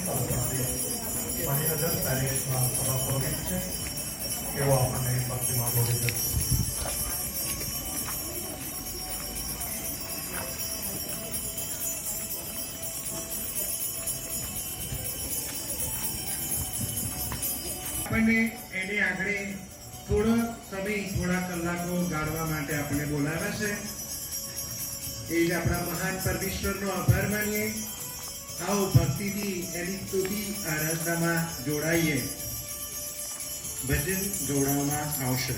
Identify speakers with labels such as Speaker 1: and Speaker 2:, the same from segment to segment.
Speaker 1: મારી નજર તારીખમાં સભા પવિત્ર છે એવો આપણને ભક્તિમાં બોલી જશે.
Speaker 2: આપણને એની આગળ થોડો સમય થોડા કલાકો ગાળવા માટે આપણે બોલાવ્યા છે. એ જ આપણા મહાન પરમેશ્વરનો આભાર માનીએ. આવો ભક્તિથી એની સ્તુતિ આરાધનામાં જોડાઈએ. ભજન જોડવામાં આવશે.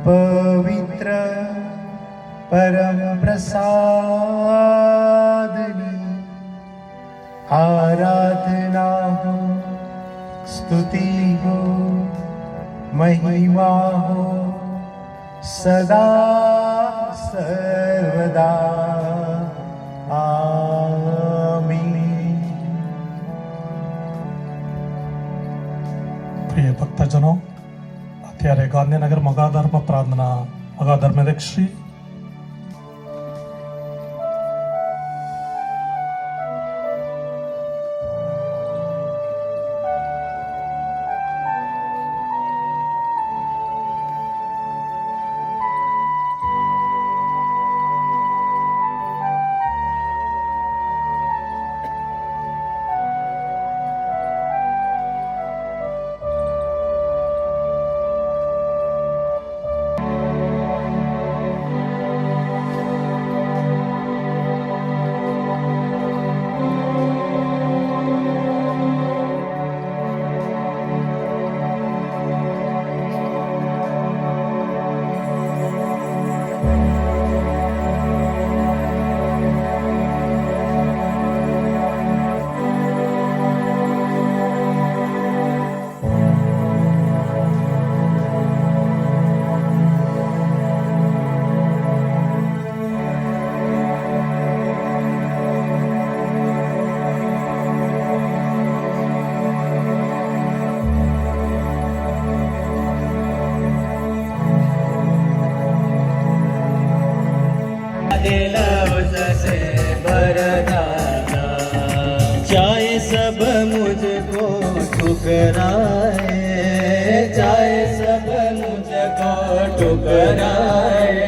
Speaker 3: पवित्र परम प्रसादनी आराधना हो, स्तुति हो, महिमा हो सदा सर्वदा. आमीन.
Speaker 1: પ્રિય ભક્તજનો, અત્યારે ગાંધીનગર મગાધર્મ પ્રાંતના મગાધર્મ શ્રી
Speaker 3: चाहे सब मुझको ठुकराए, चाहे सब मुझको ठुकराए,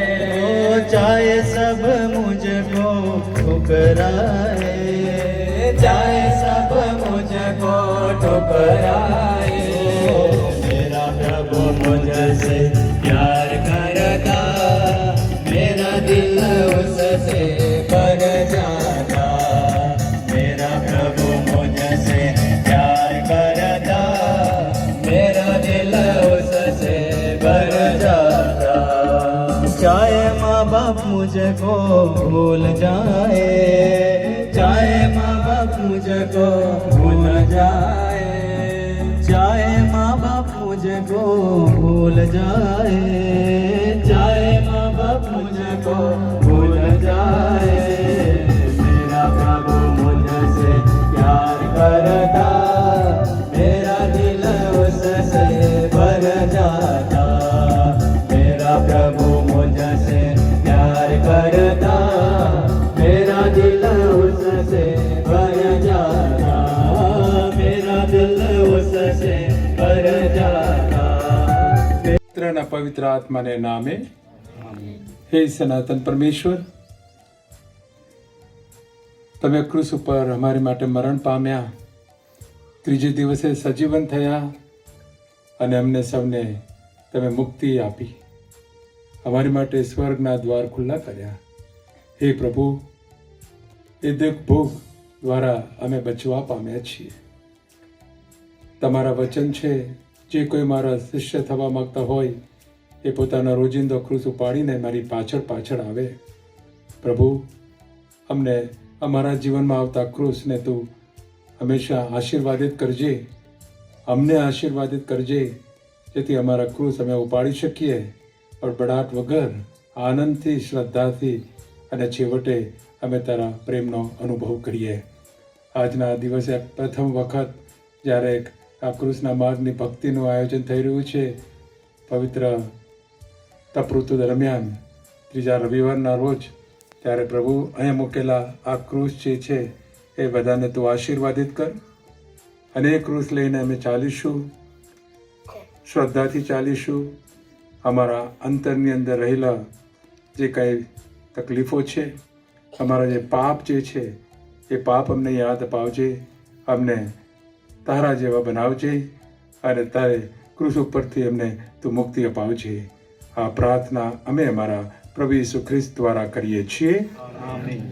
Speaker 3: चाहे सब मुझको ठुकराए, चाहे सब मुझको ठुकराए, मेरा प्रभु मुझसे प्यार करता, मेरा दिल उससे भर जाता, मेरा प्रभु मुझसे प्यार करता, मेरा दिल उससे भर जाता. चाहे माँ बाप मुझको भूल जाए, चाहे माँ बाप मुझको भूल जाए, चाहे माँ बाप मुझको भूल जाए, चाहे माँ बाप मुझको भूल जाए, मेरा प्रभु मुझसे प्यार करता, मेरा दिल उससे भर जाता, मेरा प्रभु मुझसे प्यार करता, मेरा दिल उससे भर जाता, मेरा दिल उससे भर जाता.
Speaker 4: પુત્રના પવિત્ર આત્માને નામે. હે સનાતન પરમેશ્વર, તમે ક્રુસ ઉપર અમારી માટે મરણ પામ્યા, ત્રીજે દિવસે સજીવન થયા અને અમને સૌને તમે મુક્તિ આપી, અમારી માટે સ્વર્ગના દ્વાર ખુલ્લા કર્યા. હે પ્રભુ, એ દુઃખ ભોગ દ્વારા અમે બચવા પામ્યા છીએ. તમારા વચન છે, જે કોઈ મારા શિષ્ય થવા માંગતા હોય એ પોતાના રોજિંદો ક્રૂસ ઉપાડીને મારી પાછળ પાછળ આવે. પ્રભુ, અમને અમારા જીવનમાં આવતા ક્રૂસને તું હંમેશા આશીર્વાદિત કરજે, અમને આશીર્વાદિત કરજે, જેથી અમારા ક્રૂસ અમે ઉપાડી શકીએ બડબડાટ વગર, આનંદથી, શ્રદ્ધાથી, અને છેવટે અમે તારા પ્રેમનો અનુભવ કરીએ. આજના દિવસે પ્રથમ વખત જ્યારે આ ક્રૂસના માર્ગની ભક્તિનું આયોજન થઈ રહ્યું છે, પવિત્ર તપઋતુ દરમિયાન ત્રીજા રવિવારના રોજ, ત્યારે પ્રભુ અહીંયા મૂકેલા આ ક્રૂસ જે છે એ બધાને તું આશીર્વાદિત કર. અને એ ક્રૂસ લઈને અમે ચાલીશું, શ્રદ્ધાથી ચાલીશું. અમારા અંતરની અંદર રહેલા જે કાંઈ તકલીફો છે, અમારા જે પાપ જે છે એ પાપ અમને યાદ અપાવજે, અમને તારા જેવા બનાવજે, અને તારે ક્રૂસ ઉપરથી અમને તું મુક્તિ અપાવજે. આ પ્રાર્થના અમે અમારા પ્રભુ ઈસુ ખ્રિસ્ત દ્વારા કરીએ છીએ.
Speaker 3: આમીન.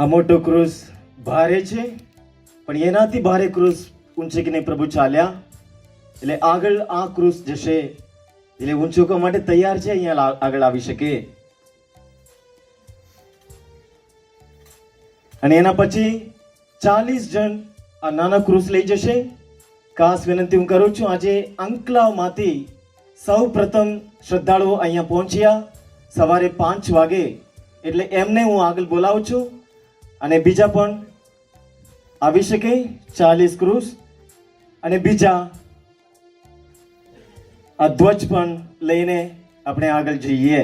Speaker 5: આ મોટો ક્રૂસ ભારે છે, પણ એનાથી ભારે ક્રૂસ ઊંચકીને પ્રભુ ચાલ્યા, એટલે આગળ આ ક્રૂસ જશે, એટલે ઊંચકવા માટે તૈયાર છે, અહીંયા આગળ આવી શકે. અને એના પછી 40 જણ આ નાના ક્રૂસ લઈ જશે. ખાસ વિનંતી હું કરું છું, આજે અંકલાવમાંથી સૌ પ્રથમ શ્રદ્ધાળુઓ અહીંયા પહોંચ્યા સવારે 5 વાગે, એટલે એમને હું આગળ બોલાવું છું. અને બીજા પણ આવી શકે 40 ક્રૂસ, અને બીજા આ ધ્વજ પણ લઈને આપણે આગળ જઈએ.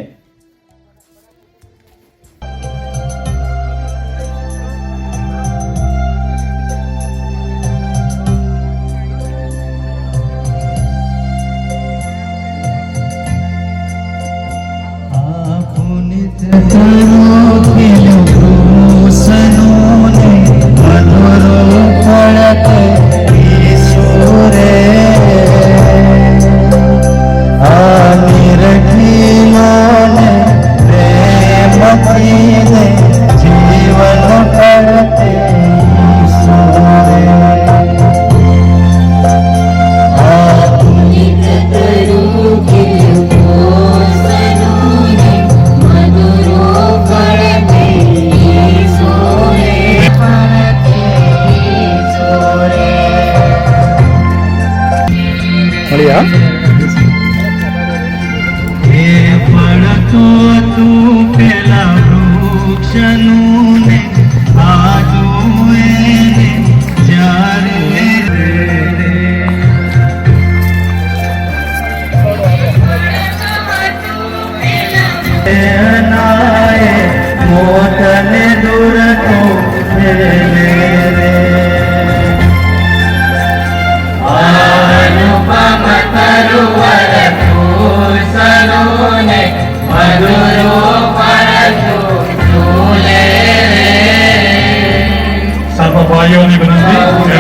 Speaker 1: ભાઈઓની વિનંતી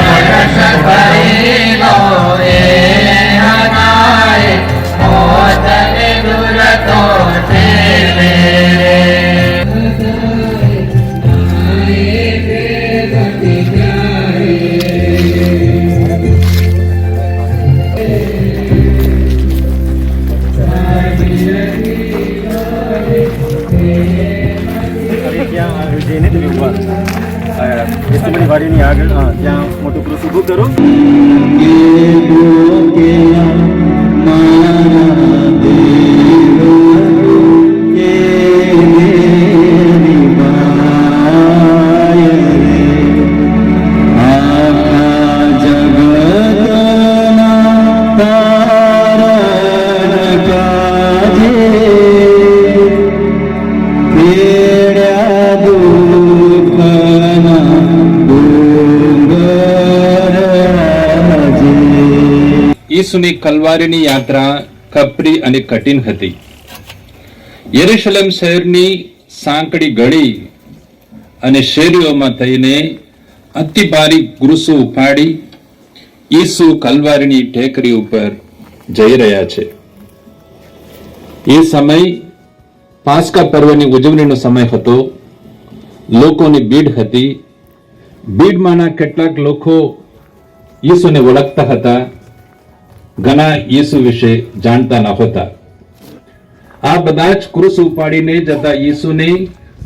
Speaker 5: વાડીની આગળ ત્યાં મોટું ક્રૂસ ઊભું કરો.
Speaker 3: ડુંગર
Speaker 6: ઈસુની કલવારીની યાત્રા કપરી અને કઠિન હતી. યરુશલેમ શહેરની સાંકડી ગળી અને શેરીઓમાં થઈને અતિ ભારી ક્રૂસો ઉપાડી ઈસુ કલવારીની ટેકરી ઉપર જઈ રહ્યા છે. એ સમય પાસ્કા પર્વની ઉજવણીનો સમય હતો. લોકોની ભીડ હતી. ભીડમાંના કેટલાક લોકો ઈસુને ઓળખતા હતા, ઘણા ઈસુ વિશે જાણતા ન હતા. આ બધા જ ક્રૂસ ઉપાડીને જતા ઈસુને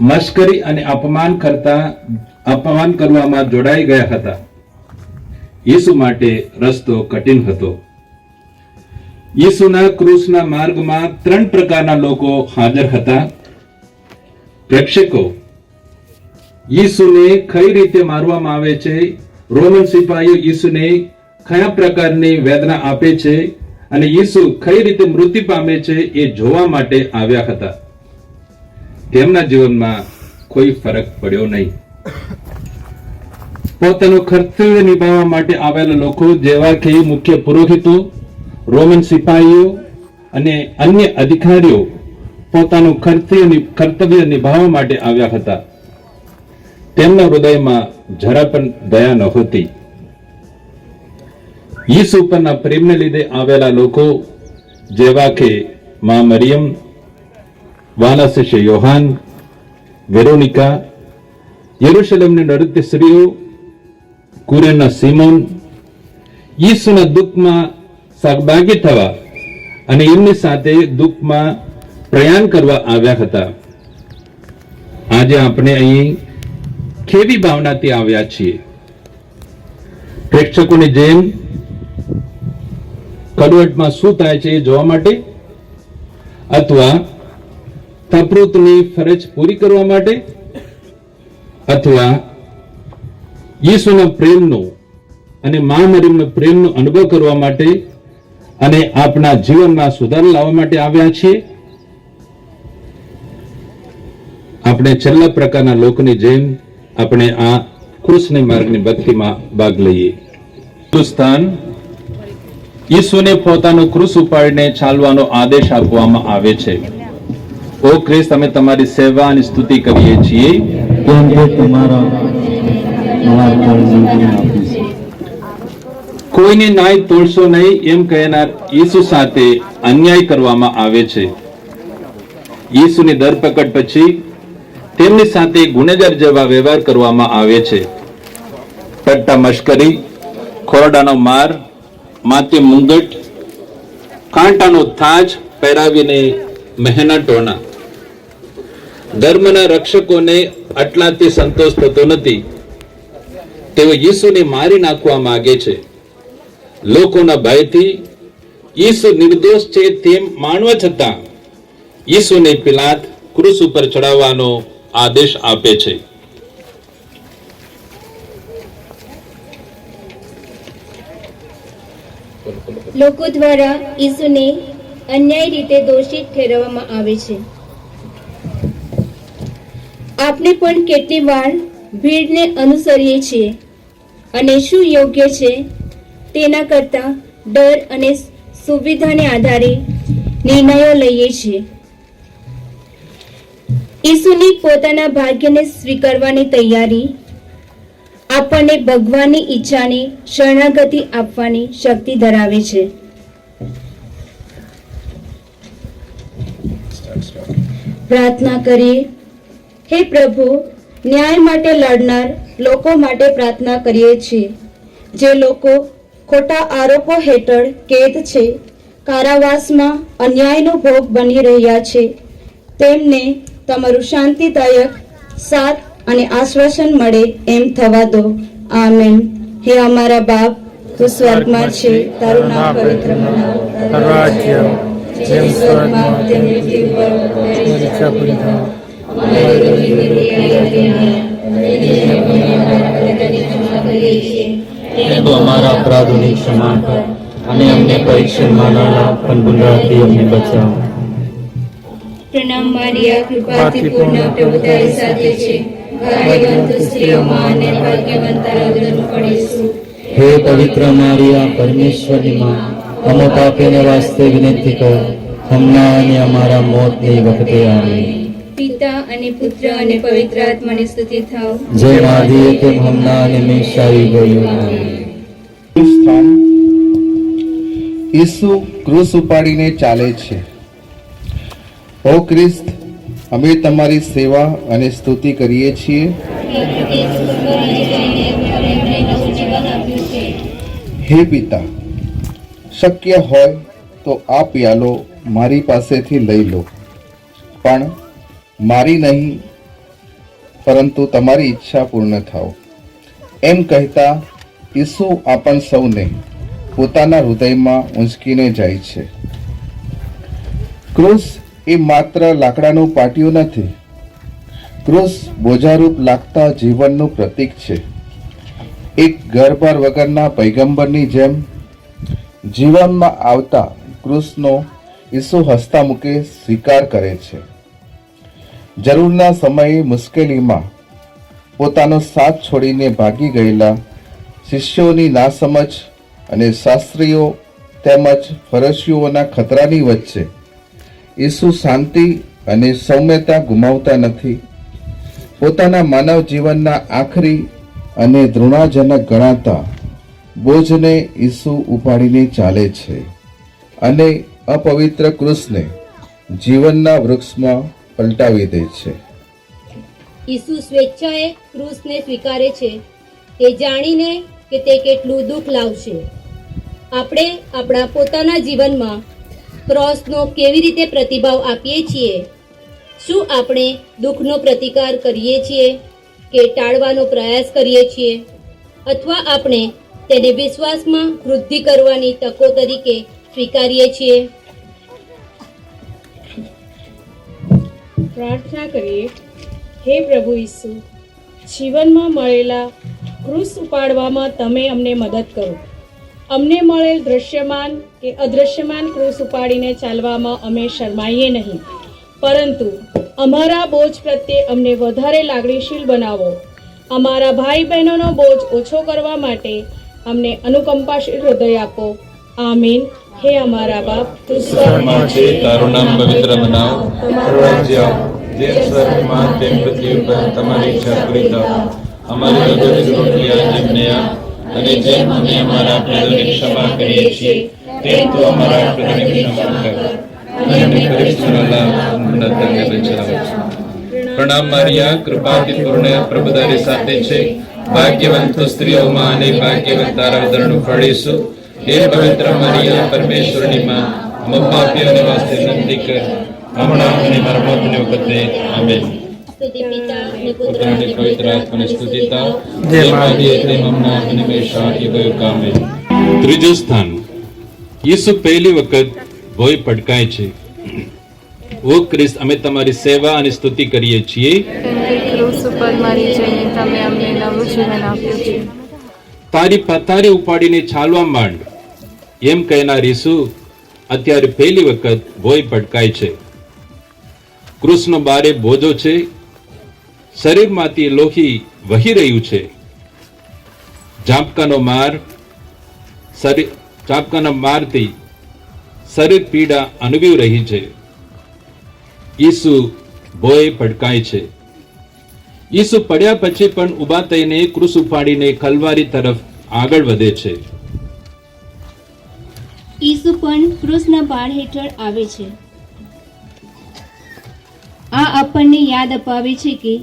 Speaker 6: મશ્કરી અને અપમાન કરવામાં જોડાઈ ગયા હતા. ઈસુ માટે રસ્તો કઠિન હતો. ઈસુના ક્રૂસના માર્ગમાં 3 પ્રકારના લોકો હાજર હતા. પ્રેક્ષકો, ઈસુને કઈ રીતે મારવામાં આવે છે, રોમન સિપાહીઓ ઈસુને કયા પ્રકારની વેદના આપે છે અને ઈસુ કઈ રીતે મૃત્યુ પામે છે એ જોવા માટે આવ્યા હતા. તેમના જીવનમાં કોઈ ફરક પડ્યો નહીં. પોતાનું કર્તવ્ય નિભાવવા માટે આવેલા લોકો જેવા કે મુખ્ય પુરોહિતો, રોમન સિપાહીઓ અને અન્ય અધિકારીઓ પોતાનું કર્તવ્ય નિભાવવા માટે આવ્યા હતા. તેમના હૃદયમાં જરા પણ દયા નહોતી. ઈસુ પરના પ્રેમને લીધે આવેલા લોકો જેવા કે મા મરિયમ, વાલા શિષ્ય યોહાન, વેરોનિકા, યરુશલેમની નૃત્ય સ્ત્રીઓ, કુરેનના સિમોન, ઈસુના દુઃખમાં સહભાગી થવા અને એમની સાથે દુઃખમાં પ્રયાણ કરવા આવ્યા હતા. આજે આપણે અહીં કેવી ભાવનાથી આવ્યા છીએ? પ્રેક્ષકોની જેમ કડવટમાં શું થાય છે એ જોવા માટે, અથવા તપૃતની ફરજ પૂરી કરવા માટે, અથવા ઈસુના પ્રેમનો અને મા મરિયમના પ્રેમનો અનુભવ કરવા માટે અને આપણા જીવનમાં સુધારો લાવવા માટે આવ્યા છીએ? આપણે છેલ્લા પ્રકારના લોકોની જેમ આપણે આ કૃષ્ણ માર્ગની ભક્તિમાં ભાગ લઈએ. હિન્દુસ્તાન ઈસુને પોતાનું ક્રૂસ ઉપાડીને ચાલવાનો આદેશ આપવામાં આવે છે. ઓ ખ્રિસ્ત, અમે તમારી સેવા અને સ્તુતિ કરીએ છીએ.
Speaker 3: કેમ કે તમારા
Speaker 6: કોઈને ન્યાય તોડશો નહીં એમ કહેનાર ઈસુ સાથે અન્યાય કરવામાં આવે છે. ઈસુની ધરપકડ પછી તેમની સાથે ગુનેગાર જેવા વ્યવહાર કરવામાં આવે છે. પટ્ટા મશ્કરી, ખોરડાનો માર, માથે મુંગટ, કાંટાનો તાજ પહેરાવીને મહેનતોના. ધર્મના રક્ષકોને આટલાથી સંતોષ થતો નથી. તેઓ ઈસુને મારી નાખવા માંગે છે. લોકોના ભયથી ઈસુ નિર્દોષ છે તેમ માનવા છતાં ઈસુને પિલાત ક્રૂસ ઉપર ચડાવવાનો આદેશ આપે છે.
Speaker 7: લોકો દ્વારા ઈસુને અન્યાય રીતે દોષિત ઠેરવવામાં આવે છે. આપણે પણ કેટલી વાર ભીડને અનુસરીએ છીએ અને શું યોગ્ય છે તેના કરતા ડર અને સુવિધાને આધારે નિર્ણયો લઈએ છીએ. ઈસુની પોતાના ભાગ્યને સ્વીકારવાની તૈયારી આપણને ભગવાનની ઈચ્છાને શરણાગતિ આપવાની શક્તિ ધરાવે છે. પ્રાર્થના કરીએ. હે પ્રભુ, ન્યાય માટે લડનાર લોકો માટે પ્રાર્થના કરીએ છીએ. જે લોકો ખોટા આરોપો હેઠળ કેદ છે, કારાવાસમાં અન્યાયનો ભોગ બની રહ્યા છે, તેમને તમારું શાંતિદાયક સાથ અને આશ્વાસન મળે એમ થવા દો. આમેન. હે અમારા બાપ, તું સ્વર્ગમાં છે, તારું નામ પવિત્ર મનાવો, તારું રાજ્ય જેમ સ્વર્ગમાં તેમ પૃથ્વી પર ઈચ્છા પૂરી થાય. અમારી રોજીરોટી
Speaker 3: તો અમારા અપરાધોની ક્ષમા કર અને અમને પરીક્ષણમાં ન લાવ, પણ ગુનાહથી અમને બચાવ.
Speaker 7: પ્રણામ મારિયા, કૃપાથી પૂર્ણ, પ્રભુ તારી સાથે છે. ભાગ્યવંત સ્ત્રીઓમાં અને ભાગ્યવંત તારા ઉદરનું ફળ ઈસુ.
Speaker 3: હે પવિત્ર મારિયા, પરમેશ્વરની માં, અમે પાપીને વાસ્તે વિનંતી કર હમણાં અને અમારા મોતની વખતે આમીન.
Speaker 7: પિતા અને પુત્ર અને પવિત્ર આત્માની સ્તુતિ થાવ.
Speaker 3: જેમ આદિએ તેમ હમણાં અને હંમેશા યુગોયુગ આમીન.
Speaker 8: સ્થાન ઈસુ ક્રૂસ ઉપાડીને ચાલે છે. ઓ ખ્રિસ્ત, અમે તમારી સેવા અને સ્તુતિ કરીએ છીએ. હે પિતા, શક્ય હોય તો આ પ્યાલો મારી પાસેથી લઈ લો, પણ મારી નહીં પરંતુ તમારી ઈચ્છા પૂર્ણ થાવ. એમ કહેતા ઈસુ આપણ સૌને પોતાના હૃદયમાં ઊંચકીને જાય છે. ક્રૂસ એ માત્ર લાકડાનું પાટિયું નથી. ક્રૂસ બોજારૂપ લાગતા જીવનનું પ્રતીક છે. એક ઘરબાર વગરના પૈગંબરની જેમ જીવનમાં આવતા ક્રૂસનો ઈસુ હસતા મુખે સ્વીકાર કરે છે. જરૂરના સમયે મુશ્કેલીમાં પોતાનો સાથ છોડીને ભાગી ગયેલા શિષ્યોની નાસમજ અને શાસ્ત્રીઓ તેમજ ફરશીઓના ખતરાની વચ્ચે ઈસુ શાંતિ અને સૌમ્યતા ગુમાવતા નથી. પોતાના માનવ જીવનના આખરી અને દ્રોણાજનક ગણાતા બોજને ઈસુ ઉપાડીને ચાલે છે અને અપવિત્ર ક્રૂસને જીવનના વૃક્ષમાં પલટાવી દે છે.
Speaker 9: ઈસુ સ્વેચ્છાએ ક્રૂસને સ્વીકારે છે, તે જાણીને કે તે કેટલું દુઃખ લાવશે. આપણે આપણા પોતાના જીવનમાં ક્રોસનો કેવી રીતે પ્રતિભાવ આપીએ છીએ? શું આપણે દુઃખનો પ્રતિકાર કરીએ છીએ કે ટાળવાનો પ્રયાસ કરીએ છીએ, અથવા આપણે તેને વિશ્વાસમાં વૃદ્ધિ કરવાની તકો તરીકે સ્વીકારીએ છીએ?
Speaker 10: પ્રાર્થના કરીએ. હે પ્રભુ ઈસુ, જીવનમાં મળેલા ક્રૂસ ઉપાડવામાં તમે અમને મદદ કરો. અમને મળેલ દ્રશ્યમાન કે અદૃશ્યમાન ક્રૂસ ઉપાડીને ચાલવામાં અમે શરમાઈએ નહીં, પરંતુ અમારા બોજ પ્રત્યે અમને વધારે લાગણીશીલ બનાવો. અમારા ભાઈ બહેનોનો બોજ ઓછો કરવા માટે અમને અનુકંપાશીલ હૃદય આપો. આમીન. હે અમારા બાપ, તું
Speaker 6: સ્વર્ગમાં છે, તારું નામ પવિત્ર બનાવ, તારું રાજ્ય આવ. જેમ સ્વર્ગમાં તેમ પૃથ્વી ઉપર તમારી ઈચ્છા પૂરી થાવ. અમારી રોજની રોટલી આજે અમને આપ, અને જેમ અમે અમારા અપરાધોની ક્ષમા કરીએ છીએ તેમ તું અમારા અપરાધોની ક્ષમા કર, અને અમને પરીક્ષામાં લાવ, અમને દંડને બચાવ. પ્રણામ મારિયા, કૃપાથી પૂર્ણ, પ્રભુ તારી સાથે છે. ભાગ્યવંત તું સ્ત્રીઓમાં અને ભાગ્યવંત તારા ઉદરનું ફળ ઈસુ. હે પવિત્ર મરિયા, પરમેશ્વરની માં, અમે પાપીઓને વાસ્તે વિનંતી કર, હમણાં અને મારા મોતની વખતે. આમેન.
Speaker 9: સ્તુતિ પિતા અને પુત્ર
Speaker 6: પુત્ર અને પવિત્ર આત્માની સ્તુતિ થાવ. જેમ આદિએ તેમ હમણાં અને હંમેશા યુગોયુગ. આમેન. ત્રીજું સ્થાન, ઈસુ પહેલી વખત ભોય પટકાય છે. ઓ ખ્રિસ્ત, અમે તમારી સેવા અને સ્તુતિ કરીએ છીએ.
Speaker 10: ક્રૂસ ઉપર મરી જઈને તમે અમને નવું જીવન આપ્યું છે.
Speaker 6: તારી પથારી ઉપાડીને ચાલવા માંડ, એમ કહેનાર ઈસુ અત્યારે પહેલી વખત ભોય પટકાય છે. ક્રૂસનો બારે બોજો છે, શરીરમાંથી લોહી વહી રહ્યું છે. ચાપકાના મારથી શરીર પીડા અનુભવી રહી છે. ઈસુ ભોય પટકાય છે. ઈસુ પડ્યા પછી પણ ઊભા થઈને ક્રૂસ ઉપાડીને કલવારી તરફ આગળ વધે છે.
Speaker 9: ઈસુ પણ ક્રૂસના બાળ હેઠળ આવે છે. આ આપણને યાદ અપાવે છે કે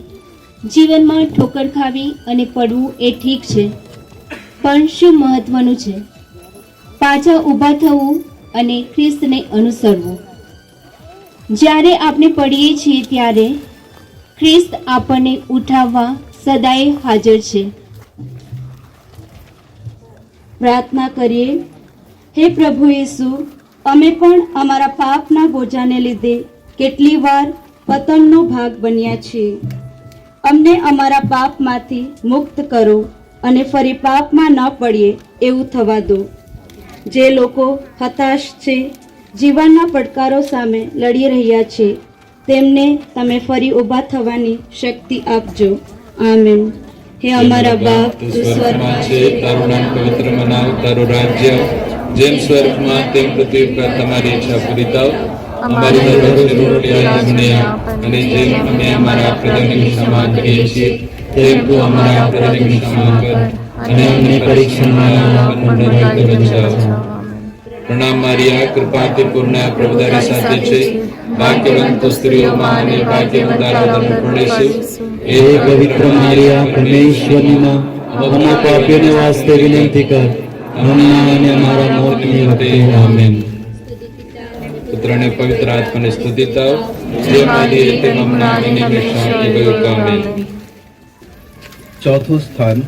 Speaker 9: જીવનમાં ઠોકર ખાવી અને પડવું એ ઠીક છે, પણ શું મહત્વનું છે? પાછા ઊભા થવું અને ખ્રિસ્તને અનુસરવું. જ્યારે આપણે પડીએ છીએ ત્યારે ખ્રિસ્ત આપણને ઉઠાવવા સદાય હાજર છે. પ્રાર્થના કરીએ. હે પ્રભુ ઈસુ, અમે પણ અમારા પાપના બોજાને લીધે કેટલી વાર પતનનો ભાગ બન્યા છીએ. અમને અમારા પાપમાંથી મુક્ત કરો અને ફરી પાપમાં ન પડીએ એવું થવા દો. જે લોકો હતાશ છે, જીવનના પડકારો સામે લડી રહ્યા છે, તેમને તમે ફરી ઊભા થવાની શક્તિ આપજો. આમેન. હે અમારા બાપ, તું સ્વર્ગમાં છે,
Speaker 6: તારું નામ પવિત્ર મનાવ, તારું રાજ્ય, જેમ સ્વર્ગમાં તેમ પૃથ્વી પર તમારી ઈચ્છા પૂરી થાવ. અમારી દરરોજની રોટલી આજે અમને આપ, અને જેમ અમે અમારા અપરાધોની ક્ષમા કરીએ છીએ તેમ તું અમારા અપરાધોની ક્ષમા કર, અને અમને પરીક્ષણમાં ન લાવ, પણ નરકથી બચાવ. પ્રણામ મારિયા, કૃપાથી પૂર્ણ, પ્રભુ તારી સાથે છે. ભાગ્યવંત તું સ્ત્રીઓમાં અને ભાગ્યવંત તારો ઉદરનું ફળ ઈસુ.
Speaker 3: હે પવિત્ર મારિયા, પરમેશ્વરની માં, અમારા પાપીઓને વાસ્તે વિનંતી કર, હમણાં અને અમારા મોતની વખતે. આમેન.
Speaker 6: પુત્ર અને પવિત્ર આત્માને સ્તુતિ થાવ, જેમ આદિ તેમ હમણાં અને હંમેશા યુગયુગ. આમેન.
Speaker 8: ચોથું સ્થાન,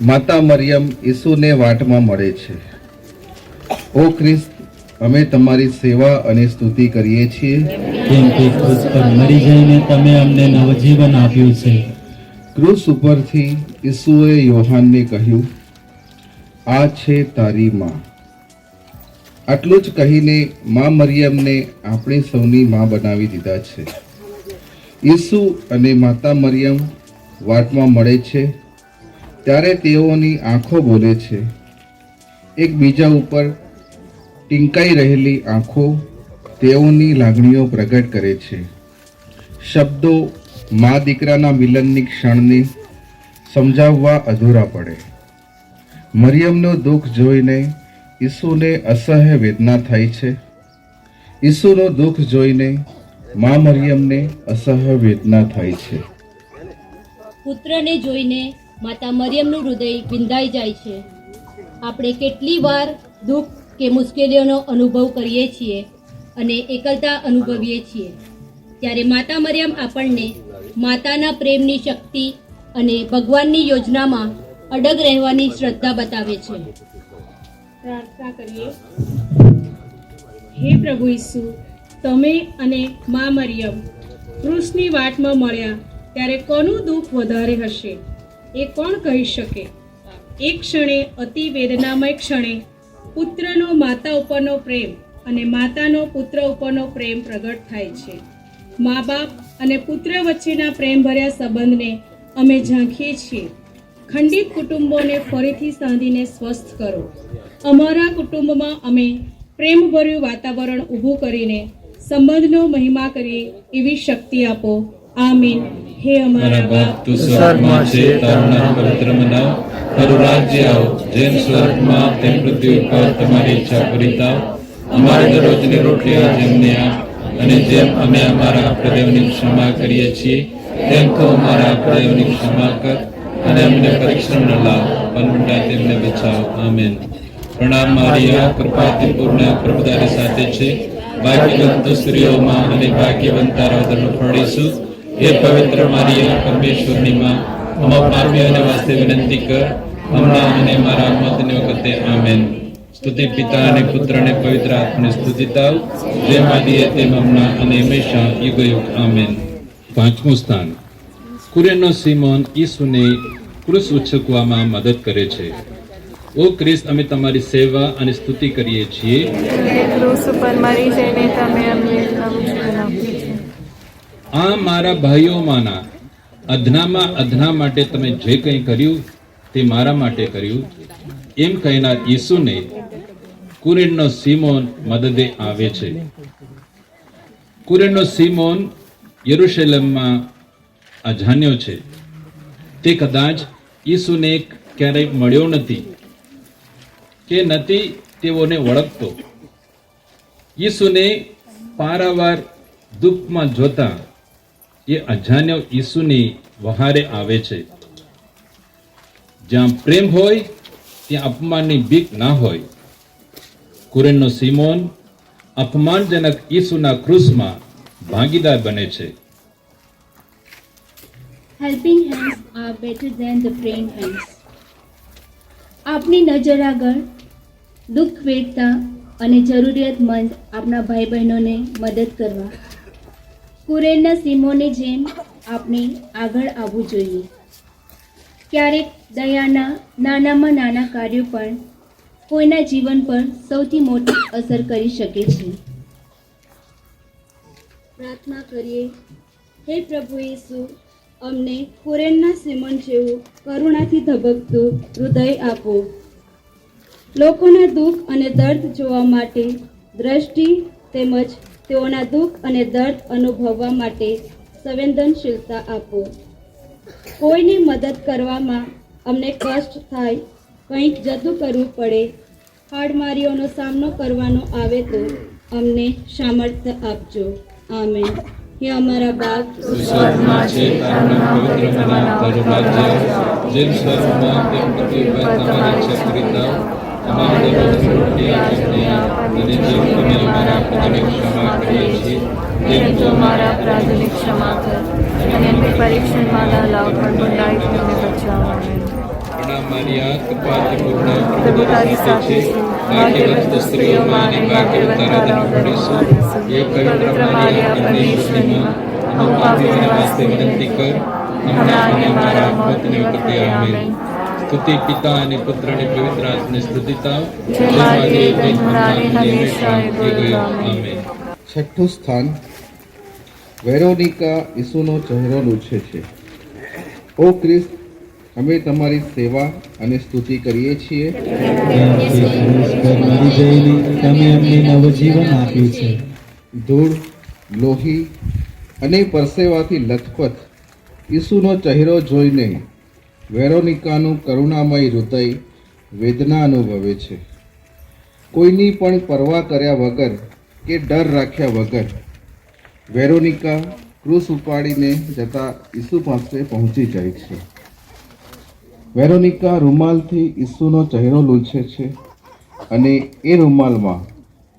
Speaker 8: માતા મરિયમ ઈસુને વાટમાં મળે છે. ઓ ખ્રિસ્ત, અમે તમારી સેવા અને સ્તુતિ કરીએ છીએ,
Speaker 3: કેમ કે ક્રૂસ પર મરી જઈને તમે અમને નવજીવન આપ્યું છે.
Speaker 8: ક્રૂસ ઉપરથી ઈસુએ યોહાનને કહ્યું, આ છે તારી માં. આટલું જ કહીને મા મરિયમને આપણી સૌની માં બનાવી દીધા છે. ઈસુ અને માતા મરિયમ વાટમાં મળે છે ત્યારે તેઓની આંખો બોલે છે. એકબીજા ઉપર ટીંકાઈ રહેલી આંખો તેઓની લાગણીઓ પ્રગટ કરે છે. શબ્દો મા દીકરાના મિલનની ક્ષણને સમજાવવા અધૂરા પડે. મરિયમનું દુઃખ જોઈને ઈસુને અસહ્ય વેદના થાય છે. ઈસુનું દુઃખ જોઈને મા મરિયમને અસહ્ય વેદના થાય છે.
Speaker 9: પુત્રને જોઈને માતા મરિયમનું હૃદય વિંધાઈ જાય છે. આપણે કેટલી વાર દુઃખ કે મુશ્કેલીઓનો અનુભવ કરીએ છીએ અને એકલતા અનુભવીએ છીએ, ત્યારે માતા મરિયમ આપણને માતાના પ્રેમની શક્તિ અને ભગવાનની યોજનામાં અડગ રહેવાની શ્રદ્ધા બતાવે છે.
Speaker 10: પ્રાર્થના કરીએ. હે પ્રભુ ઈસુ, તમે અને મા મરિયમ ક્રૂસની વાટમાં મળ્યા ત્યારે કોનું દુઃખ વધારે હશે એ કોણ કહી શકે? એક ક્ષણે, અતિ વેદનામય ક્ષણે, પુત્રનો માતા ઉપરનો પ્રેમ અને માતાનો પુત્ર ઉપરનો પ્રેમ પ્રગટ થાય છે. મા બાપ અને પુત્ર વચ્ચેના પ્રેમભર્યા સંબંધને અમે ઝાંખીએ છીએ. ખંડિત કુટુંબોને ફરીથી સાંધીને સ્વસ્થ કરો. અમારા કુટુંબમાં અમે પ્રેમભર્યું વાતાવરણ ઊભું કરીને સંબંધનો મહિમા કરીએ એવી શક્તિ આપો. આમીન. હે અમારા બાપ,
Speaker 6: તું સ્વર્ગમાં છે, તારું નામ પવિત્ર મનાવ, તારું રાજ્ય આવ, જેમ સ્વર્ગમાં તેમ પૃથ્વી ઉપર તમારી ઈચ્છા પૂરી થાવ. અમારી દરરોજની રોટલી આજે અમને આપ, અને જેમ અમે અમારા અપરાધોની ક્ષમા કરીએ છીએ તેમ તું અમારા અપરાધોની ક્ષમા કર, અને અમને પરીક્ષણ ન લાવ, પણ ઉલટા તેમને બચાવ. આમેન. પ્રણામ મારિયા, કૃપાથી પૂર્ણ, પ્રભુ તારી સાથે છે. ભાગ્યવંત સ્ત્રીઓમાં અને ભાગ્યવંત તારા ઉદરનું ફળ ઈસુ. હે પવિત્ર મારિયા, પરમેશ્વરની માં, અમારા પાપીઓને વાસ્તે વિનંતી કર, હમણાં અને મારા મોતની વખતે. આમેન. સ્તુતિ પિતા અને પુત્ર અને પવિત્ર આત્માને સ્તુતિ થાવ, જેમ આદિએ તેમ હમણાં અને હંમેશા યુગયુગ. આમેન. પાંચમું સ્થાન, કુરેનનો સિમોન ઈસુને ક્રૂસ ઉચકવામાં મદદ કરે છે. ઓ ખ્રિસ્ત, અમે તમારી સેવા અને સ્તુતિ કરીએ છીએ.
Speaker 11: ક્રૂસ ઉપર મરી જઈને તમે અમને નવજીવન આપ્યું છે.
Speaker 6: આ મારા ભાઈઓમાંના અધનામાં અધના માટે તમે જે કંઈ કર્યું તે મારા માટે કર્યું, એમ કહેનાર ઈસુને કુરેનનો સિમોન મદદે આવે છે. કુરેનનો સિમોન યરુશલેમમાં અજાણ્યો છે. તે કદાચ ઈસુને ક્યારેય મળ્યો નથી કે નથી તેઓને ઓળખતો. ઈસુને પારાવાર દુઃખમાં જોતા એ અજાણ્યો ઈસુની વહારે આવે છે. જ્યાં પ્રેમ હોય ત્યાં અપમાનની બીક ના હોય. કુરેનનો સિમોન અપમાનજનક ઈસુના ક્રૂસમાં ભાગીદાર બને છે.
Speaker 9: Helping hands are better than the praying hands. આપની નજર આગળ દુઃખ વેઠતા અને જરૂરિયાતમંદ આપણા ભાઈ બહેનોને મદદ કરવા કુરેનના સિમોનની જેમ આપણે આગળ આવવું જોઈએ. ક્યારેક દયાના નાનામાં નાના કાર્યો પણ કોઈના જીવન પર સૌથી મોટી અસર કરી શકે છે. પ્રાર્થના કરીએ. હે પ્રભુ ઈસુ, અમને કુરેનના સિમોન જેવું કરુણાથી ધબકતું હૃદય આપો. લોકોના દુઃખ અને દર્દ જોવા માટે દ્રષ્ટિ તેમજ તેઓના દુઃખ અને દર્દ અનુભવવા માટે સંવેદનશીલતા આપો. કોઈની મદદ કરવામાં અમને કષ્ટ થાય, કંઈક જતું કરવું પડે, હાડમારીઓનો સામનો કરવાનો આવે તો અમને સામર્થ્ય આપજો. આમેન. હે અમારા બાપ,
Speaker 6: સ્વર્ગમાં છે, તારું નામ પવિત્ર બનાવ, તારું રાજ્ય જેમ સ્વર્ગમાં તેમ પૃથ્વી પર તમારી ઈચ્છા પૂરી થાવ. અમારી રોજની રોટી આજને આપ, અને જેમ અમે અમારા અપરાધોની ક્ષમા કરીએ છીએ
Speaker 11: તેમ તું અમારા અપરાધોની ક્ષમા કર, અને અમને પરીક્ષણમાં ન લાવ, પણ બુરાઈથી અમને બચાવ. આમેન.
Speaker 6: પ્રણામ મારિયા, કૃપાથી પૂર્ણ, પ્રભુ તારી સાથે છે, ભાગ્યવંત સ્ત્રીઓમાં અને ભાગ્યવંત તારા ઉદરની ફળ ઈસુ. હે પવિત્ર મારિયા, પરમેશ્વરની માં, અમે પાપીઓને વાસ્તે વિનંતી કર, હમણાં અને અમારા મોતની વખતે. આમેન. સ્તુતિ પિતા અને પુત્ર અને પવિત્ર આત્માને સ્તુતિ થાવ,
Speaker 11: જય મારી ધન્યવાદ હંમેશા બોલો.
Speaker 6: આમેન.
Speaker 8: છઠ્ઠું સ્થાન, વેરોનિકા ઈસુનો ચહેરો લૂછે છે. ઓ ખ્રિસ્ત, અમે તમારી સેવા અને સ્તુતિ કરીએ છીએ.
Speaker 3: મરી જઈને તમે અમને નવજીવન આપ્યું છે.
Speaker 8: ધૂળ, લોહી અને પરસેવાથી લથપથ ઈસુનો ચહેરો જોઈને વેરોનિકાનું કરુણામય હૃદય વેદના અનુભવે છે. કોઈની પણ પરવા કર્યા વગર કે ડર રાખ્યા વગર વેરોનિકા ક્રૂસ ઉપાડીને જતા ઈસુ પાસે પહોંચી જાય છે. વેરોનિકા રૂમાલથી ઈસુનો ચહેરો લૂછે છે અને એ રૂમાલમાં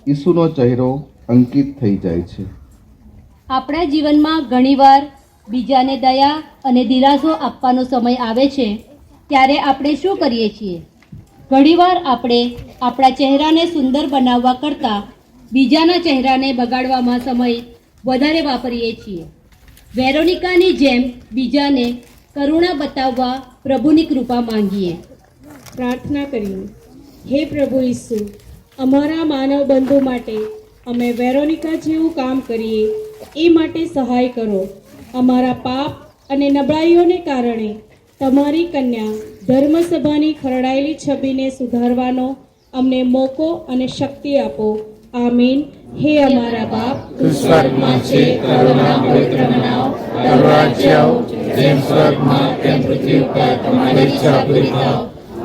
Speaker 8: ઈસુનો ચહેરો અંકિત થઈ જાય છે.
Speaker 9: આપણા જીવનમાં ઘણીવાર બીજાને દયા અને દિલાસો આપવાનો સમય આવે છે, ત્યારે આપણે શું કરીએ છીએ? ઘણીવાર આપણે આપણા ચહેરાને સુંદર બનાવવા કરતાં બીજાના ચહેરાને બગાડવામાં સમય વધારે વાપરીએ છીએ. વેરોનિકાની જેમ બીજાને કરુણા બતાવવા પ્રભુની કૃપા માંગીએ.
Speaker 10: પ્રાર્થના કરીએ. હે પ્રભુ ઈસુ, અમારા માનવ બંધુ માટે અમે વેરોનિકા જેવું કામ કરીએ એ માટે સહાય કરો. અમારા પાપ અને નબળાઈઓને કારણે તમારી કન્યા ધર્મસભાની ખરડાયેલી છબીને સુધારવાનો અમને મોકો અને શક્તિ આપો. આમીન. હે અમારા બાપ,
Speaker 11: તું સ્વર્ગમાં છે, તારું નામ પવિત્ર બનાવ, તારું રાજ્ય આવો, જેમ સ્વર્ગમાં તેમ પૃથ્વી ઉપર તમારી ઈચ્છા પૂરી થાવ.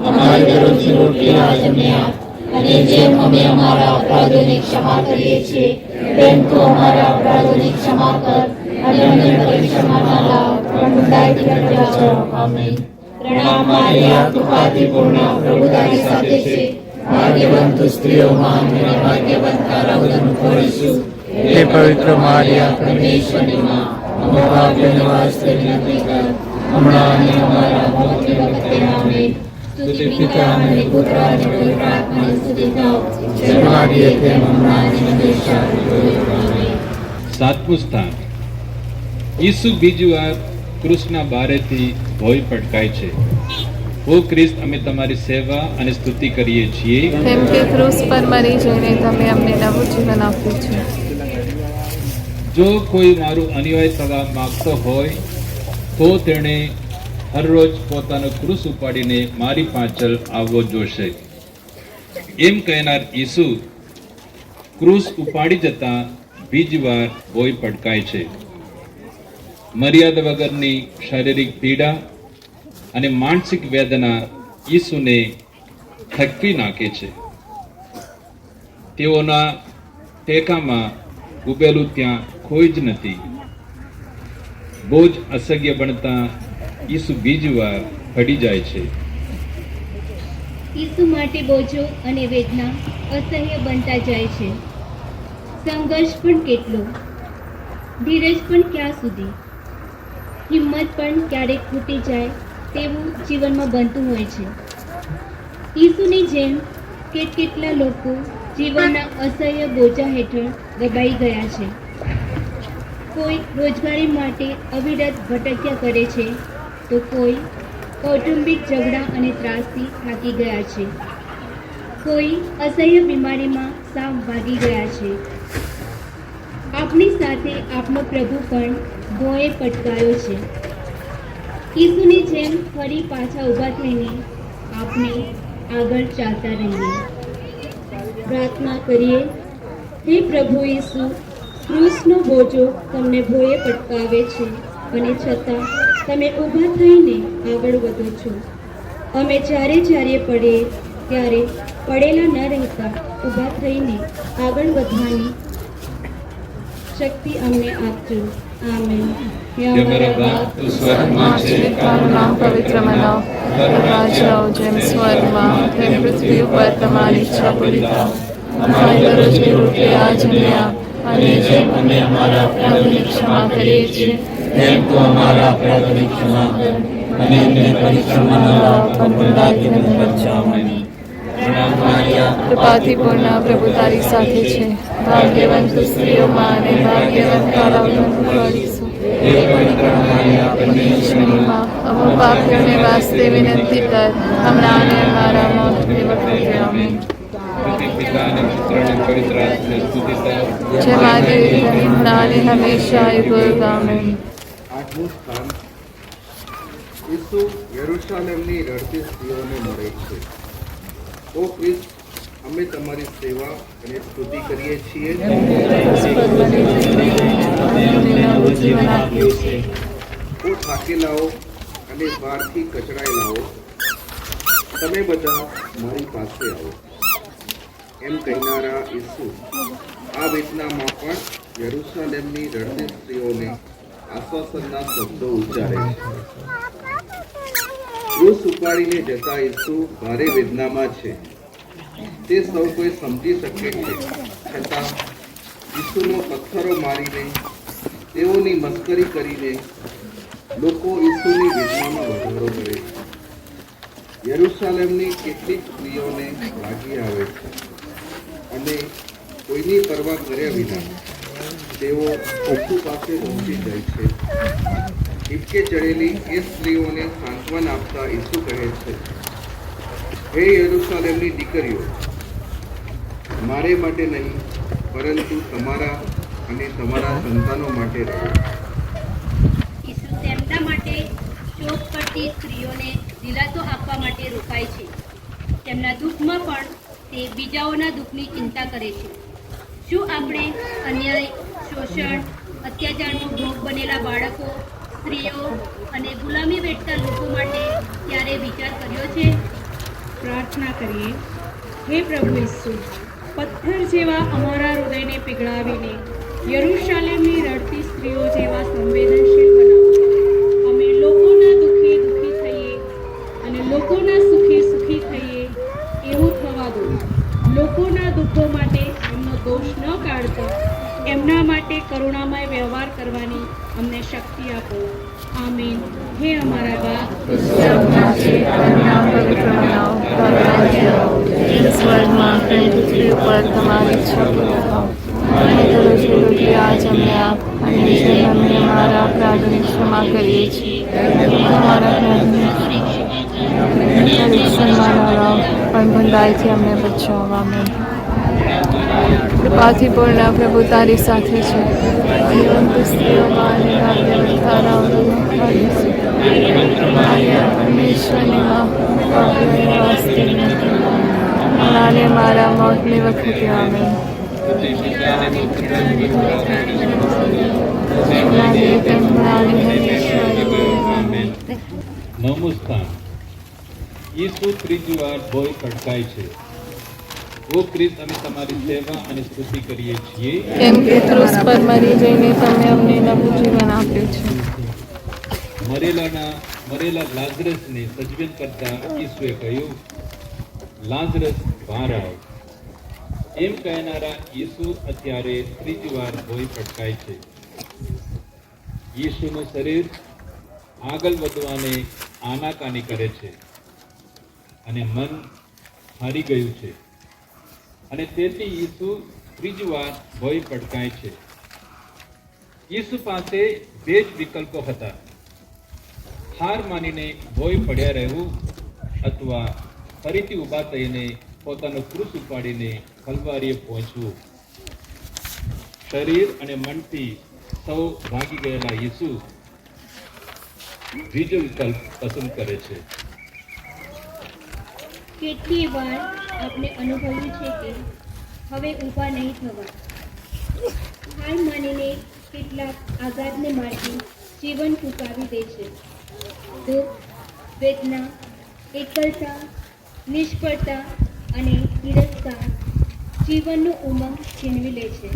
Speaker 11: અમારી દરરોજની રોટી આજ અમને આપ, અને જેમ અમે અમારા અપરાધોની ક્ષમા કરીએ છીએ તેમ તું અમારા અપરાધોની ક્ષમા કર, અને અમને પરીક્ષામાં ન લાવ, પણ બુરાઈથી બચાવ. આમેન. પ્રણામ મારિયા, કૃપાથી પૂર્ણ, પ્રભુ તારી સાથે છે, ભાગ્યવંત સ્ત્રીઓમાં અને ભાગ્યવંત તારા ઉદરનું ફળ ઈસુ.
Speaker 4: હે પવિત્ર મારિયા,
Speaker 11: પરમેશ્વરની માં, અમે પાપીઓને વાસ્તે વિનંતી કર, હમણાં અને અમારા મોતની વખતે. આમેન. સ્તુતિ પિતા અને પુત્ર અને પવિત્ર આત્માની સ્તુતિ થાવ, જેમ આદિએ તેમ હમણાં અને હંમેશા બોલો. આમેન.
Speaker 6: સાતમું સ્થાન, ઈસુ બીજી વાર ક્રૂસના બારેથી ભોય પટકાય છે. ઓ ખ્રિસ્ત, અમે તમારી સેવા અને સ્તુતિ કરીએ છીએ,
Speaker 11: કેમ કે ક્રૂસ પર મરી જઈને તમે અમને નવું જીવન આપ્યું છે.
Speaker 6: જો કોઈ મારું અન્યાય થવા માંગતો હોય તો તેણે હરરોજ પોતાનો ક્રૂસ ઉપાડીને મારી પાછળ આવવો જોશે. એમ કહેનાર ઈસુ ક્રૂસ ઉપાડી જતા બીજી વાર ભોય પટકાય છે. મર્યાદા વગરની શારીરિક પીડા અને માનસિક વેદના ઈસુને થકવી નાખે છે. તેઓના ટેકામાં ઉભેલું ત્યાં કોઈ જ નથી. બોજ અસહ્ય બનતા ઈસુ બીજી વાર પડી જાય છે.
Speaker 7: ઈસુ માટે બોજો અને વેદના અસહ્ય બનતા જાય છે. સંઘર્ષ પણ કેટલો, ધીરજ પણ ક્યાં સુધી, હિંમત પણ ક્યારેક ખૂટી જાય તેવું જીવનમાં બનતું હોય છે. ઈસુની જેમ કેટલા લોકો જીવનના અસહ્ય બોજા હેઠળ દબાઈ ગયા છે. કોઈ રોજગારી માટે અવિરત ભટક્યા કરે છે, તો કોઈ કૌટુંબિક ઝઘડા અને ત્રાસથી થાકી ગયા છે. કોઈ અસહ્ય બીમારીમાં સાવ ભાગી ગયા છે. આપણી સાથે આપણો પ્રભુ પણ ભોંયે પટકાયો છે. ઈસુની જેમ ફરી પાછા ઊભા થઈને આપણે
Speaker 9: આગળ ચાલતા રહીએ. પ્રાર્થના કરીએ. હે પ્રભુ ઈસુ, ક્રૂસનો બોજો તમને ભોયે પટકાવે છે અને છતાં તમે ઊભા થઈને આગળ વધો છો. અમે જ્યારે પડે ત્યારે પડેલા ન રહેતા ઊભા થઈને આગળ વધવાની શક્તિ અમને આપજો. આમેન. હે અમારા બાપ,
Speaker 11: તું સ્વર્ગમાં છે, તારું નામ પવિત્ર મનાવ, તારું રાજ્ય આવો જેમ સ્વર્ગમાં તેમ પૃથ્વી ઉપર તમારી ઈચ્છા પૂરી થાવ. અમારી દરરોજની રોટલી આજ અમને આપ, અને જેમ અમે અમારા અપરાધોની ક્ષમા કરીએ છીએ તેમ તું અમારા અપરાધોની ક્ષમા કર, અને અમને પરીક્ષામાં ન લાવ પણ બુરાઈથી અમને બચાવ. કૃપાથી પૂર્ણ, પ્રભુ તારી સાથે છે. ભાગ્યવાન તું સ્ત્રીઓમાં અને ભાગ્યવાન તારા ઉદરનું ફળ ઈસુ. હે પવિત્ર મરિયા, પરમેશ્વરની માં, અમો પાપીઓને વાસ્તે વિનંતી કર, હમણાં અને અમારા મોતની વખતે. આમેન. જેમ આદિ હમણાં અને હંમેશા યુગ. આમેન.
Speaker 8: આઠમું સ્થાન, ઈસુ યરુશલેમની રડતી સ્ત્રીઓને મળે છે. ઓ ખ્રિસ્ત, અમે તમારી સેવા અને સ્તુતિ કરીએ છીએ. ઓ થાકેલાઓ અને બહારથી કચડાયેલાઓ, તમે બધા મારી પાસે આવો. એમ કહેનારા ઈસુ આ વેદનામાં પણ યરુશલેમની રડતી સ્ત્રીઓને આશ્વાસનના શબ્દો ઉચ્ચારે છે. ક્રૂસ ઉપાડીને જતા ઈસુ ભારે વેદનામાં છે, તે સૌ કોઈ સમજી શકે છે. છતાં ઈસુનો પથ્થરો મારીને, તેઓની મસ્કરી કરીને લોકો ઈસુની વેદનામાં વધારો કરે છે. યરુશલેમની કેટલીક સ્ત્રીઓને લાગી આવે છે અને કોઈની પરવા કર્યા વિના તેઓ ઈસુ પાસે પહોંચી જાય છે. હિબકે ચડેલી એ સ્ત્રીઓને સાંત્વન આપતા ઈસુ કહે છે, હે યરુશલેમની દીકરીઓ, મારે માટે નહીં પરંતુ તમારા અને તમારા સંતાનો માટે રહો.
Speaker 9: ઈસુ તેમના માટે શોક કરતી સ્ત્રીઓને દિલાસો આપવા માટે રોકાય છે. તેમના દુઃખમાં પણ તે બીજાઓના દુઃખની ચિંતા કરે છે. શું આપણે અન્યાય, શોષણ, અત્યાચારનો ભોગ બનેલા બાળકો, સ્ત્રીઓ અને ગુલામી વેઠતા લોકો માટે ક્યારે વિચાર કર્યો છે?
Speaker 10: પ્રાર્થના કરીએ. હે પ્રભુ ઈસુ, પથ્થર જેવા અમારા હૃદયને પીગળાવીને યરુશલેમની રડતી સ્ત્રીઓ જેવા સંવેદનશીલ બનાવો. અમે લોકોના દુઃખે દુઃખી થઈએ અને લોકોના સુખે સુખી થઈએ એવું થવા દો. લોકોના દુઃખો માટે એમનો દોષ ન કાઢતો એમના માટે કરુણામય વ્યવહાર કરવાની અમને શક્તિ આપો. આમીન. હે અમારા બાપ,
Speaker 11: સ્વર્ગમાં છે, તારું નામ પવિત્ર મનાવ, તારું રાજ્ય આવો જેમ સ્વર્ગમાં તેમ પૃથ્વી ઉપર તમારી ઈચ્છા પૂરી થાવ. અને દરરોજની રોટલી આજ અમને આપ, અને જેમ અમે અમારા અપરાધોની ક્ષમા કરીએ છીએ તેમ અમારા અપરાધોની પરીક્ષામાં ન લાવ પણ ભંડાઈથી અમને બચાવ. આમેન. કૃપાથી પૂર્ણ, પ્રભુ તારી સાથે છે. જીવંત સ્ત્રીઓમાં અને ભાગ્યવાન તારા ઉદરનું ફળ ઈસુ. મારિયા, પરમેશ્વરની માં, પાપીઓને વાસ્તે વિનંતી કર, હમણાં અને મારા મોતની વખતે. આમેન.
Speaker 6: નવમું સ્થાન, ઈસુ ત્રીજી વાર ભોય પટકાય છે. ઓ ખ્રિસ્ત, અમે તમારી સેવા અને સ્તુતિ કરીએ છીએ,
Speaker 11: કેમ કે ક્રૂસ પર મરી જઈને તમે અમને નવું જીવન આપ્યું છે.
Speaker 6: મરેલા લાઝરસને સજીવન કરતા ઈસુએ કહ્યું, લાઝરસ બહાર આવ. એમ કહેનારા ઈસુ અત્યારે ત્રીજી વાર ભોય પટકાય છે. ઈસુનું શરીર આગળ વધવાને આનાકાની કરે છે અને મન હારી ગયું છે, અને તેથી ઈસુ ત્રીજી વાર ભોય પટકાય છે. ઈસુ પાસે બે જ વિકલ્પો હતા, હાર માનીને ભોય પડ્યા રહેવું અથવા ફરીથી ઊભા થઈને પોતાનો ક્રૂસ ઉપાડીને કલ્વારીએ પહોંચવું. શરીર અને મનથી સૌ ભાગી ગયેલા ઈસુ બીજો વિકલ્પ પસંદ કરે છે.
Speaker 7: કેટલી વાર આપણે અનુભવ્યું છે કે હવે ઊભા નહીં થવા, હાર માનીને કેટલાક આઘાતને મારથી જીવન ટૂંકાવી દે છે. દુઃખ, વેદના, એકલતા, નિષ્ફળતા અને નિરસતા જીવનનું ઉમંગ છીનવી લે છે.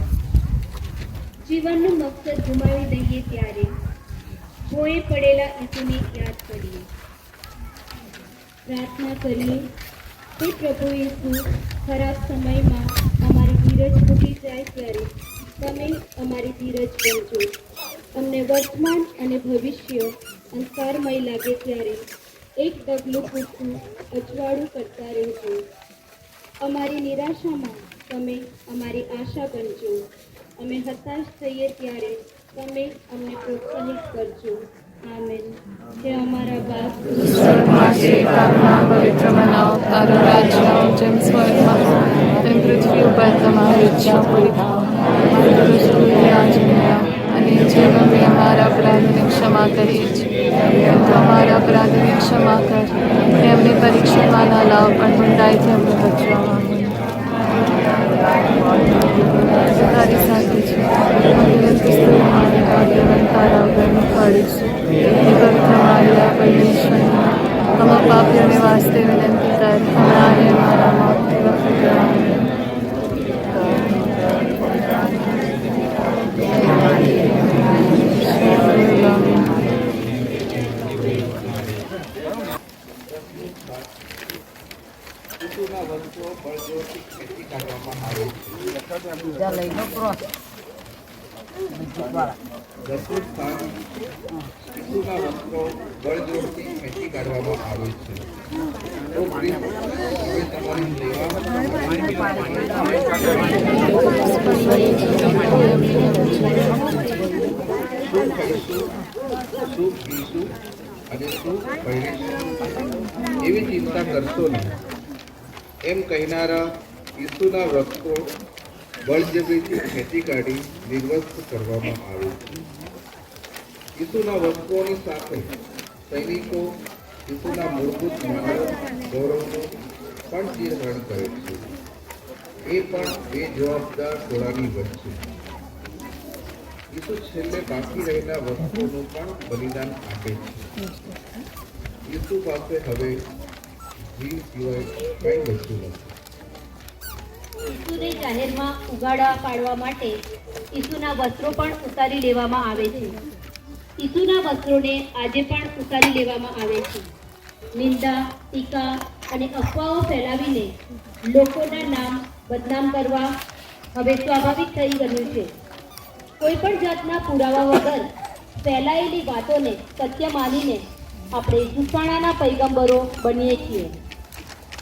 Speaker 7: જીવનનું મકસદ ગુમાવી દઈએ ત્યારે ભોએ પડેલા ઈસુને યાદ કરીએ, પ્રાર્થના કરીએ. હે પ્રભુ ઈસુ, ખરાબ સમયમાં અમારી ધીરજ તૂટી જાય ત્યારે તમે અમારી ધીરજ બનજો. અમને વર્તમાન અને ભવિષ્ય અંધકારમય લાગે ત્યારે એક ડગલું પૂછવું અજવાળું કરતા રહેજો. અમારી નિરાશામાં તમે અમારી આશા બનજો. અમે હતાશ થઈએ ત્યારે તમે અમને પ્રોત્સાહિત કરજો. આમેન. હે અમારા બાપ,
Speaker 11: સ્વર્ગમાં છે, તારું પવિત્ર બનાવો, તારું રાજ્ય આવો, જેમ સ્વર્ગમાં તેમ પૃથ્વી ઉપર તમારી ઈચ્છા પૂરી થાઓ. અમારી રોજ રોટી આજે અમને આપો, અને જેમ અમે અમારા અપરાધને ક્ષમા કરીએ છીએ તો અમારા અપરાધને ક્ષમા કર, અને અમને પરીક્ષામાં ના લાવ, પણ બુરાઈથી અમને બચાવો. તારી સાથે છે તારા વગરનું પાડીશું. અમારા પાપીઓને વાસ્તે વિનંતી કર, હમણાં અને અમારા મોતની વખતે. આમેન.
Speaker 8: બળજોરથી ખેંચી કાઢવામાં આવે છે. તો પ્રિય, હવે તમારી શું ખાઈશું, શું પીશું અને શું પહેરીશું એવી ચિંતા કરશો નહીં, એમ કહેનારા ઈસુના વસ્ત્રો બળજબરીથી ખેંચી કાઢી નિર્વસ્ત્ર કરવામાં આવે છે. ઈસુના વસ્ત્રોની સાથે સૈનિકો ઈસુના મૂળભૂત માનવ ગૌરવનું પણ ચિહ્ન કરે છે. એ પણ બે જવાબદાર ટોળાની વચ્ચે ઈસુ છેલ્લે બાકી રહેલા વસ્તુનું પણ બલિદાન આપે છે. ઈસુ પાસે હવે જીવ સિવાય કંઈ બચતું નથી.
Speaker 7: ઈસુને જાહેરમાં ઉગાડા પાડવા માટે ઈસુના વસ્ત્રો પણ ઉતારી લેવામાં આવે છે. ઈસુના વસ્ત્રોને આજે પણ ઉતારી લેવામાં આવે છે. નિંદા, ટીકા અને અફવાઓ ફેલાવીને લોકોના નામ બદનામ કરવા હવે સ્વાભાવિક થઈ ગયું છે. કોઈ પણ જાતના પુરાવા વગર ફેલાયેલી વાતોને સત્ય માનીને આપણે જુસ્સાણાના પૈગંબરો બનીએ છીએ.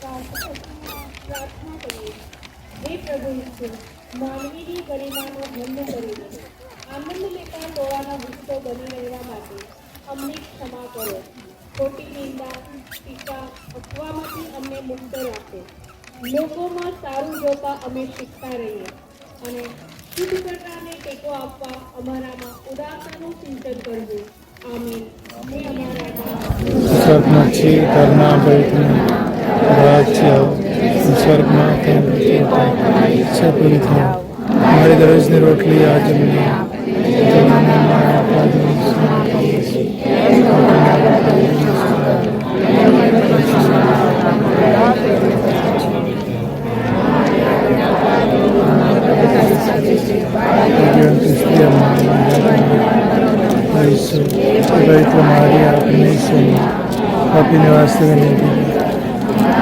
Speaker 7: પ્રાર્થના કરીએ. હે પ્રભુ ઈસુ, માનવીની ગરિમાનો ભંગ કરીને આનંદ લેતા ટોળાના વૃક્ષો બની રહેવા માટે અમને ક્ષમા કરો. ખોટી નિંદા, ટીકા, અફવામાંથી અમને મુક્ત રાખો. લોકોમાં સારું જોતા અમે શીખતા રહીએ અને શુદ્ધ કરનારને ટેકો આપવા અમારામાં ઉદારતાનું સિંચન કરજો. આમીન. હે અમારા
Speaker 4: સ્વર્ગમાં છે, તારું પવિત્ર રાજ્ય આવો, સ્વર્ગમાં તેમ પૃથ્વી પર તમારી ઈચ્છા પૂરી થાઓ. અમારી દરરોજની રોટલી આજે અમને આપો, જેમ અમે અમારા અપરાધોની ક્ષમા કરીએ છીએ તેમ અમારા અપરાધોની ક્ષમા કરો, અને અમને પરીક્ષામાં ન પવિત્ર મારી આપને આપીને વાસ્તે વિનંતી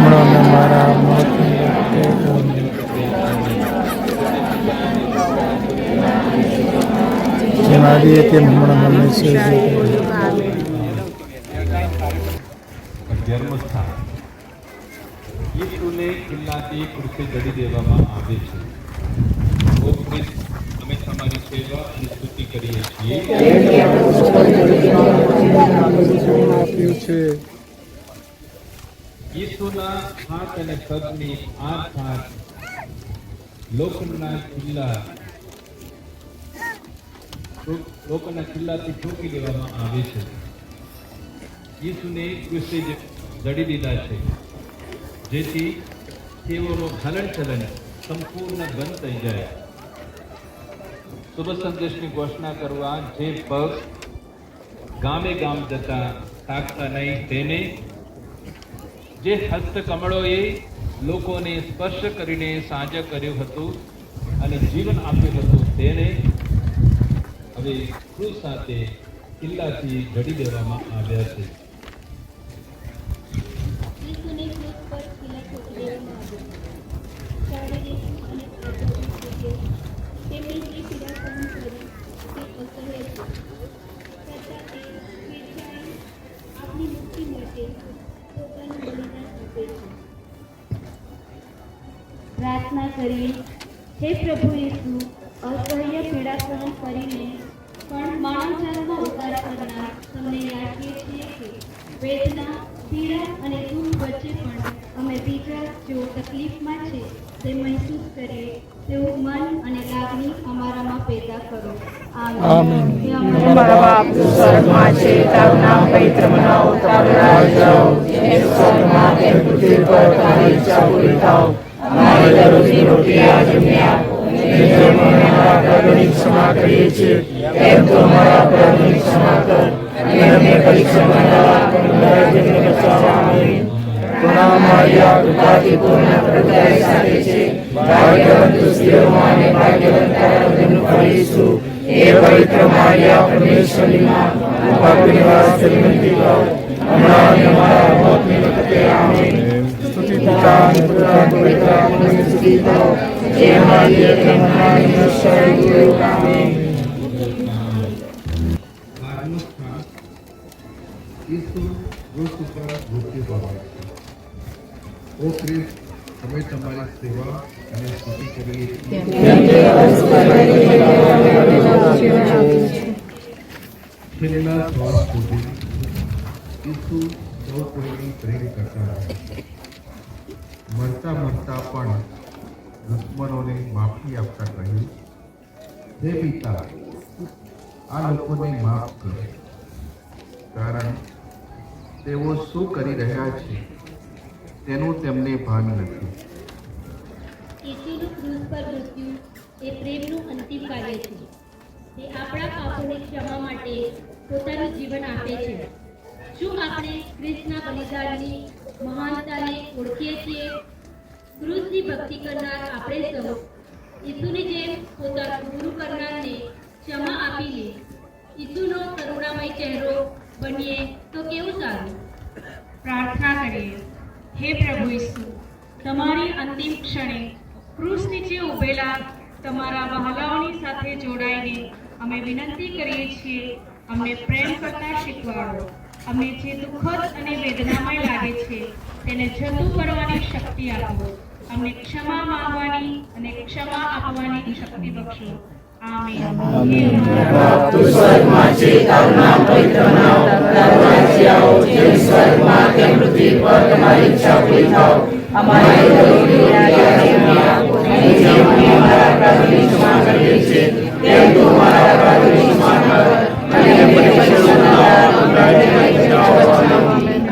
Speaker 4: હમણાં મારા મોતની વખતે. જેમ આદિએ તેમ હમણાં હંમેશા.
Speaker 6: જન્મસ્થાન ઈસુને ખિલ્લાથી કૃષિ જડી દેવામાં આવે છે. ઓ ખ્રિસ્ત, અમે તમારી સેવા અને સ્તુતિ કરીએ છીએ. ઈસુના હાથ અને પગની આ ભાગ લોખંડના ખિલ્લાથી ઠોકી દેવામાં આવે છે. ઈસુને કૃષિ જડી દીધા છે. જેથી તેઓનું હલનચલન સંપૂર્ણ બંધ થઈ જાય. શુભ સંદેશની ઘોષણા કરવા જે પગ ગામે ગામ જતા થાકતા નહીં, તેને જે હસ્તકમળોએ લોકોને સ્પર્શ કરીને સાજા કર્યું હતું અને જીવન આપ્યું હતું, તેને હવે ક્રૂસ સાથે કિલ્લાથી ઘડી દેવામાં આવ્યા છે.
Speaker 9: પ્રાર્થના કરીએ. હે પ્રભુ ઈસુ, અસહ્ય પીડા સહન કરીને પણ માનવજાતનો ઉદ્ધાર કરનાર તમને યાચીએ છીએ કે વેદના, પીડા અને દુઃખ વચ્ચે પણ અમે બીજા જેઓ તકલીફમાં છે તે મહેસૂસ કરીએ તેવું મન અને લાગણી અમારામાં પેદા કરો. આમીન.
Speaker 11: અમારા બાપ તું સ્વર્ગમાં છે, તારું નામ પવિત્ર બનાવો, તારું રાજ્ય આવો, જેમ સ્વર્ગમાં તેમ પૃથ્વી પર તમારી ઈચ્છા પૂરી થાવ. અમારી દરરોજની રોટલી આજે અમને આપો, અને જેમ અમે અમારા અપરાધોની ક્ષમા કરીએ છીએ તેમ તું અમારા અપરાધોની ક્ષમા કર, અને અમને પરીક્ષામાં ન લાવ, પણ નરકથી બચાવો. આમીન. પ્રણામ મારિયા, કૃપાથી પૂર્ણ, પ્રભુ તારી સાથે છે, ભાગ્યવંત તું સ્ત્રીઓમાં અને ભાગ્યવંત તારા ઉદરનું ફળ ઈસુ. હે પવિત્ર મારિયા, પરમેશ્વરની માં, તું પાપીઓને વાસ્તે વિનંતી કર, હમણાં અને અમારા મોતની વખતે. આમીન. પિતા અને પુત્ર અને પવિત્ર આત્માની સ્તુતિ કરો, જે અમારી એટલે મનાની નશ્વર ગુરુ. આમીન.
Speaker 2: ઈસુ ક્રૂસ ઉપર મૃત્યુ પામ્યા છે. ઓ ખ્રિસ્ત, અમે તમારી સેવા અને સ્તુતિ કરીએ છીએ. છેલ્લા શ્વાસ સુધી ઈસુ સૌ કોઈની પ્રેમ કરતા રહ્યા. મરતા મરતા પણ દુશ્મનોને માફી આપતા કહ્યું, હે પિતા, આ લોકોને માફ કરો, કારણ તેઓ શું કરી રહ્યા છે તેનું તેમને ભાન નથી.
Speaker 9: ઈસુનું ક્રૂસ પર મૃત્યુ એ પ્રેમનું અંતિમ કાર્ય છે. તે આપણા પાપોની ક્ષમા માટે પોતાનું જીવન આપે છે. શું આપણે ખ્રિસ્તના બલિદાનની મહાનતાને ઓળખીએ છીએ? ક્રૂસની ભક્તિ કરનાર આપણે સૌ ઈસુની જેમ પોતાનું પૂરું કરનારને ક્ષમા આપીને ઈસુનો કરુણામય ચહેરો બનીએ તો કેવું સારું.
Speaker 10: પ્રાર્થના કરીએ. હે પ્રભુ ઈસુ, તમારી અંતિમ ક્ષણે ક્રૂસ નીચે ઉભેલા તમારા વહાલાઓની સાથે જોડાઈને અમે વિનંતી કરીએ છીએ, અમને પ્રેમ કરતા શીખવાડો. અમને જે દુઃખદ અને વેદનામય લાગે છે તેને જતું કરવાની શક્તિ આપો. અમને ક્ષમા માંગવાની અને ક્ષમા આપવાની શક્તિ બક્ષો. આમીન.
Speaker 11: તું સ્વર્ગમાં છે, તારું નામ પવિત્ર બનાવો, તારું રાજ્ય આવો, જેમ સ્વર્ગમાં તેમ પૃથ્વી પર તમારી ઈચ્છા પૂરી થાવ. અમારી દરરોજની રોટલી આજે અમને આપો, અને જેમ અમે અમારા અપરાધોની ક્ષમા કરીએ છીએ તેમ તું અમારા અપરાધોની ક્ષમા કર, અને અમને પરીક્ષામાં ન લાવ, પણ નરકથી બચાવો. આમીન.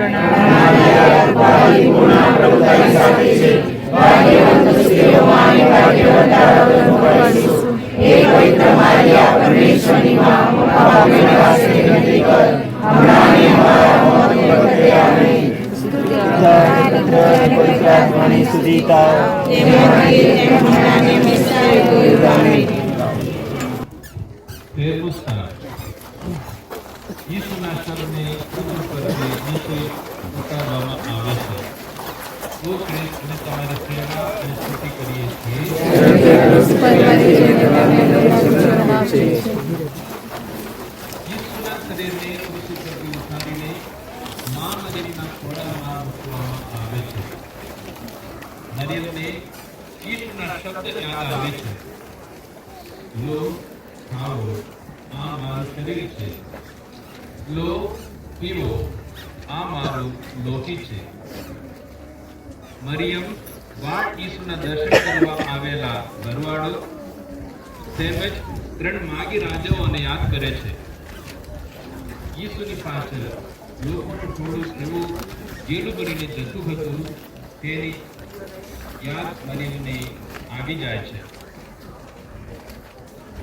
Speaker 11: કૃપાથી પૂર્ણ, પ્રભુ તારી સાથે છે, ભાગ્યવંત સ્ત્રીઓમાં અને ભાગ્યવંત તારા ઉદરનું ફળ ઈસુ. હે પવિત્ર મારિયા, પરમેશ્વરની માં, પાપીઓને વાસ્તે વિનંતી કર, હમણાં અને અમારા મોતની વખતે. આમીન. પવિત્ર આત્માની સ્તુતિ કરો, જેમ હતી તેમ હમણાં અને હંમેશા યુગ. આમીન.
Speaker 6: 13મું સ્થાન. ઈસુના શબને ક્રૂસ પર નીચે ઉતારવામાં આવે છે. ઓ ખ્રિસ્ત, અમે તમારી સેવા અને સ્તુતિ કરીએ છીએ. ઈસુના શરીરને ક્રૂસ ઉપરથી ઉઠાવીને મા મરિયમના ખોળામાં મૂકવામાં આવે છે. મરિયમને ઈસુના શબ્દ યાદ આવે છે, લો, ખાઓ, આ મારું શરીર છે. લો, પીવો, આ મારું લોહી છે. મરિયમ વાડ ઈસુના દર્શન કરવા આવેલા ભરવાડો તેમજ 3 માગી રાજાઓને યાદ કરે છે. ઈસુની પાછળ લોકોનું ટોળું એવું ગેલું બનીને જતું હતું તેની યાદ મને આવી જાય છે.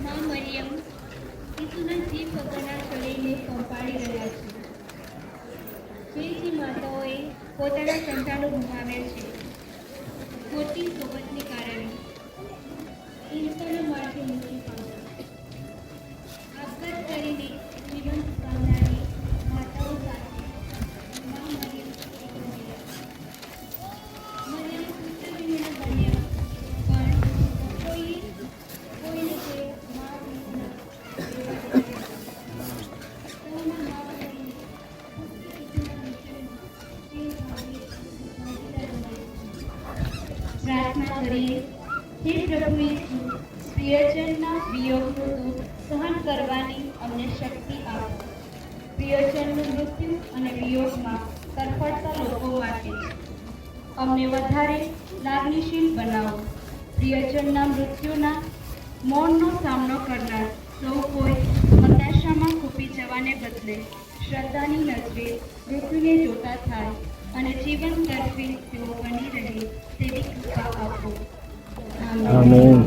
Speaker 7: માં મરિયમ ઈસુના જીવ વગરના શરીરને કંપાળી રહ્યા છે. જે માતાઓએ પોતાના સંતાનો ગુમાવ્યા છે, ખોટી સોબતને કારણે હિંસાના માર્ગે મૃત્યુ પામ્યા, આપઘાત કરીને જીવન પામનારી માતાઓ સાથે માં મરિયમ મરિયમ પુત્રવિહીન બન્યા, પણ કોઈને તે મા વિના પ્રાર્થના કરીએ. હે પ્રભુ ઈસુ, પ્રિયજનના વિયોગનું દુઃખ સહન કરવાની અમને શક્તિ આપો. પ્રિયજનનું મૃત્યુ અને વિયોગમાં તરફડતા લોકો માટે અમને વધારે લાગણીશીલ બનાવો. પ્રિયજનના મૃત્યુના મૌનનો સામનો કરનાર સૌ કોઈ હતાશામાં ખૂપી જવાને બદલે શ્રદ્ધાની નજરે મૃત્યુને જોતા થાય અને જીવન તરફી તેઓ બની રહે તેવી કૃપા આપો. આમેન.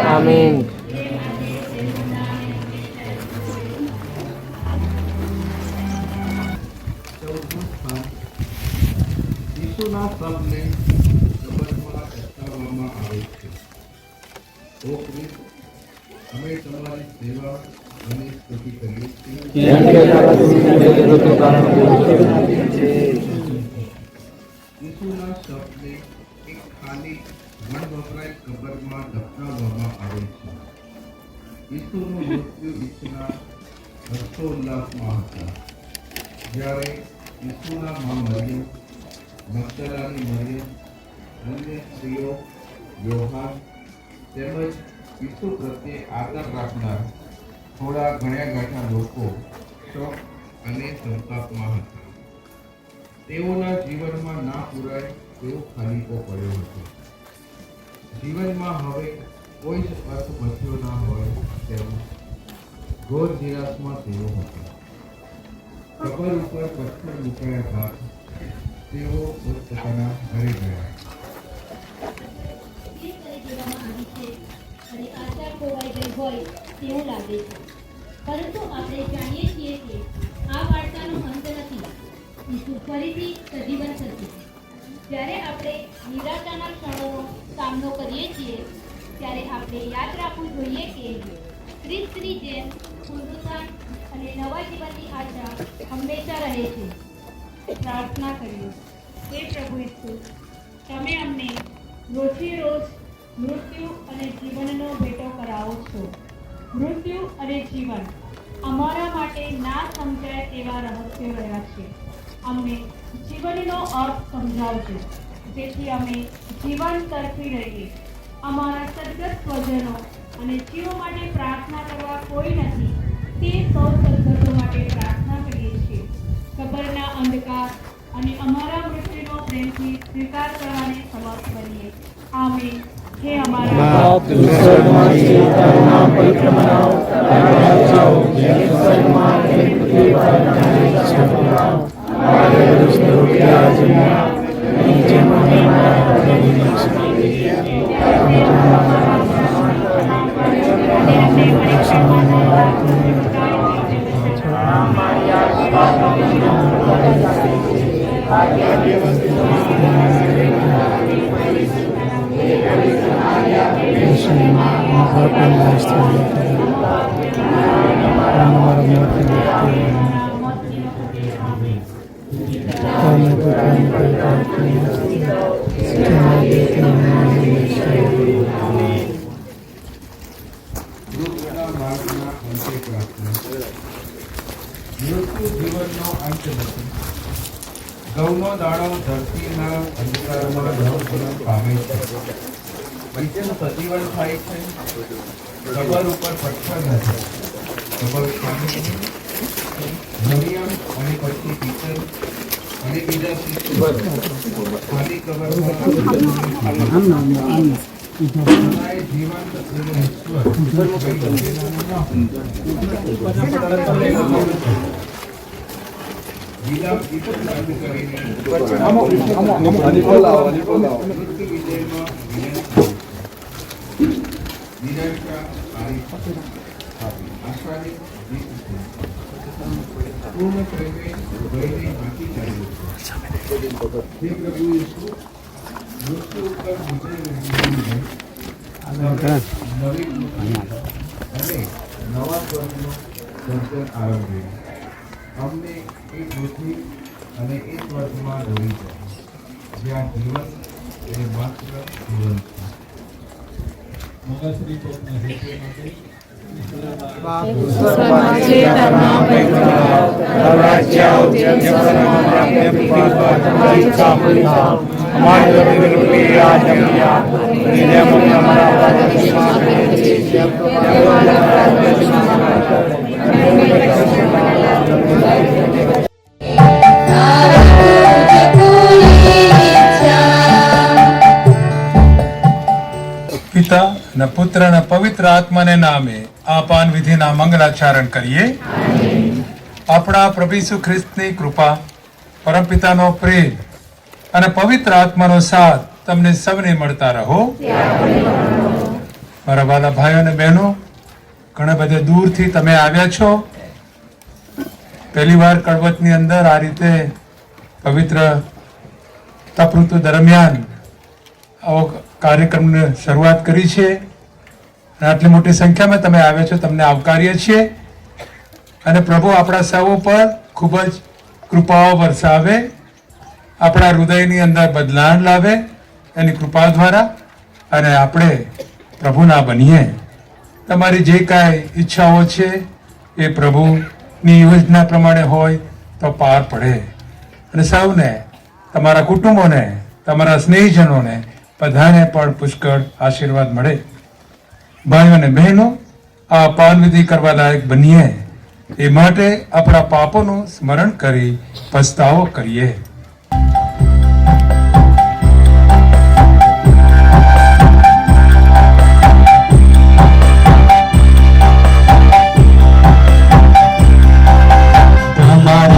Speaker 11: આમીન.
Speaker 2: ઈસુના શબ્દને જબરમાં દર્શાવવામાં આવે છે. ઓ ખ્રિસ્ત, અમે તમારી સેવા અને સ્તુતિ કરીએ છીએ. ઈસુના શબ્દને એક ખાલી વનવપરાય કબરમાં દફનાવવામાં આવે છે. ઈસુનું મૃત્યુ ઈસુના હર્ષોલ્લાસમાં હતા. જ્યારે ઈસુના મા મરિયમ, મગદલાની મરિયમ, અન્ય સ્ત્રીઓ, યોહાન તેમજ ઈસુ પ્રત્યે આદર રાખનાર થોડા ગણ્યા ગાંઠા લોકો શોક અને સંતાપમાં હતા. તેઓના જીવનમાં ના પૂરાય તેવો ખાલીપો પડ્યો હતો. જીવનમાં હવે કોઈ જ અર્થ બચ્યો ના હોય તેમ ઘોર નિરાશમાં તેઓ હતા. કબર ઉપર પથ્થર મૂકાયા બાદ તેઓ પોતાના ઘરે ગયા.
Speaker 7: અને આશા ખોવાઈ ગઈ હોય તેવું લાગે છે, પરંતુ આપણે જાણીએ છીએ કે આ વાર્તાનો અંત નથી. ઈસુ ફરીથી સજીવન થશે. જ્યારે આપણે નિરાશાના ક્ષણોનો સામનો કરીએ છીએ ત્યારે આપણે યાદ રાખવું જોઈએ કે ખ્રિસ્તની જેમ પુનરુત્થાન અને નવા જીવનની આશા હંમેશા રહે છે. પ્રાર્થના કરીએ. હે પ્રભુ ઈસુ, તમે અમને રોજે રોજ મૃત્યુ અને જીવનનો ભેટો કરાવો છો. મૃત્યુ અને જીવન અમારા માટે ના સમજાય તેવા રહસ્યો રહ્યા છે. અમને જીવનનો અર્થ સમજાવજો, જેથી અમે જીવન તરફી રહીએ. અમારા સદગત સ્વજનો અને જીવો માટે પ્રાર્થના કરવા કોઈ નથી તે સૌ સદગતો માટે પ્રાર્થના કરીએ છીએ. કબરના અંધકાર અને અમારા મૃત્યુનો પ્રેમથી સ્વીકાર કરવાને સમર્થ બનીએ. આમેન. હે અમારા
Speaker 11: આમીન.
Speaker 4: મૃત્યુ જીવનનો અંત નથી. ગૌનો દાડો ધરતીના અંધકારમાં નવજીવન પામે છે. વૈદ્યનું સજીવન થાય છે. કબર ઉપર પથ્થર નથી. કબર સ્વામી મરિયમ અને પછી પિતર અને બીજા શિષ્યો ખાલી કબરમાં જીવંત પૂર્ણ પ્રેમે હૃદયને બાકી કાઢ્યું. હે પ્રભુ ઈસુ, મૃત્યુ ઉપર વિજય મેળવીને નવી અને નવા સ્વર્ગનો દર્શન આરંભ્યું. અમને એ પૃથ્વી અને એ સ્વર્ગમાં દોરી જાય જ્યાં જીવન એ માત્ર જીવન છે. મગાશ્રી ચોકના હેતુ
Speaker 1: પિતા અને પુત્ર અને પવિત્ર આત્માને નામે આ પાન વિધિના મંગલાચરણ કરીએ. આપણા પ્રભુ ઈસુ ખ્રિસ્તની કૃપા, પરમપિતાનો પ્રેમ અને પવિત્ર આત્માનો સાથ તમને સૌને મળતા રહો. મારા વાલા ભાઈઓ અને બહેનો, ઘણા બધા દૂરથી તમે આવ્યા છો. પહેલી વાર કડવતની અંદર આ રીતે પવિત્ર તપઋતુ દરમિયાન આવો કાર્યક્રમની શરૂઆત કરી છે. અને આટલી મોટી સંખ્યામાં તમે આવ્યા છો, તમને આવકારીએ છીએ. અને પ્રભુ આપણા સૌ પર ખૂબ જ કૃપાઓ વરસાવે, આપણા હૃદયની અંદર બદલાણ લાવે એની કૃપા દ્વારા, અને આપણે પ્રભુના બનીએ. તમારી જે કાંઈ ઈચ્છાઓ છે એ પ્રભુની યોજના પ્રમાણે હોય તો પાર પડે, અને સૌને, તમારા કુટુંબોને, તમારા સ્નેહીજનોને બધાને પણ પુષ્કળ આશીર્વાદ મળે. ભાઈઓ અને બહેનો, આ પાન વિધિ કરવા લાયક બનીએ એ માટે આપણા પાપોનું સ્મરણ કરી પસ્તાવો કરીએ.
Speaker 3: તમારી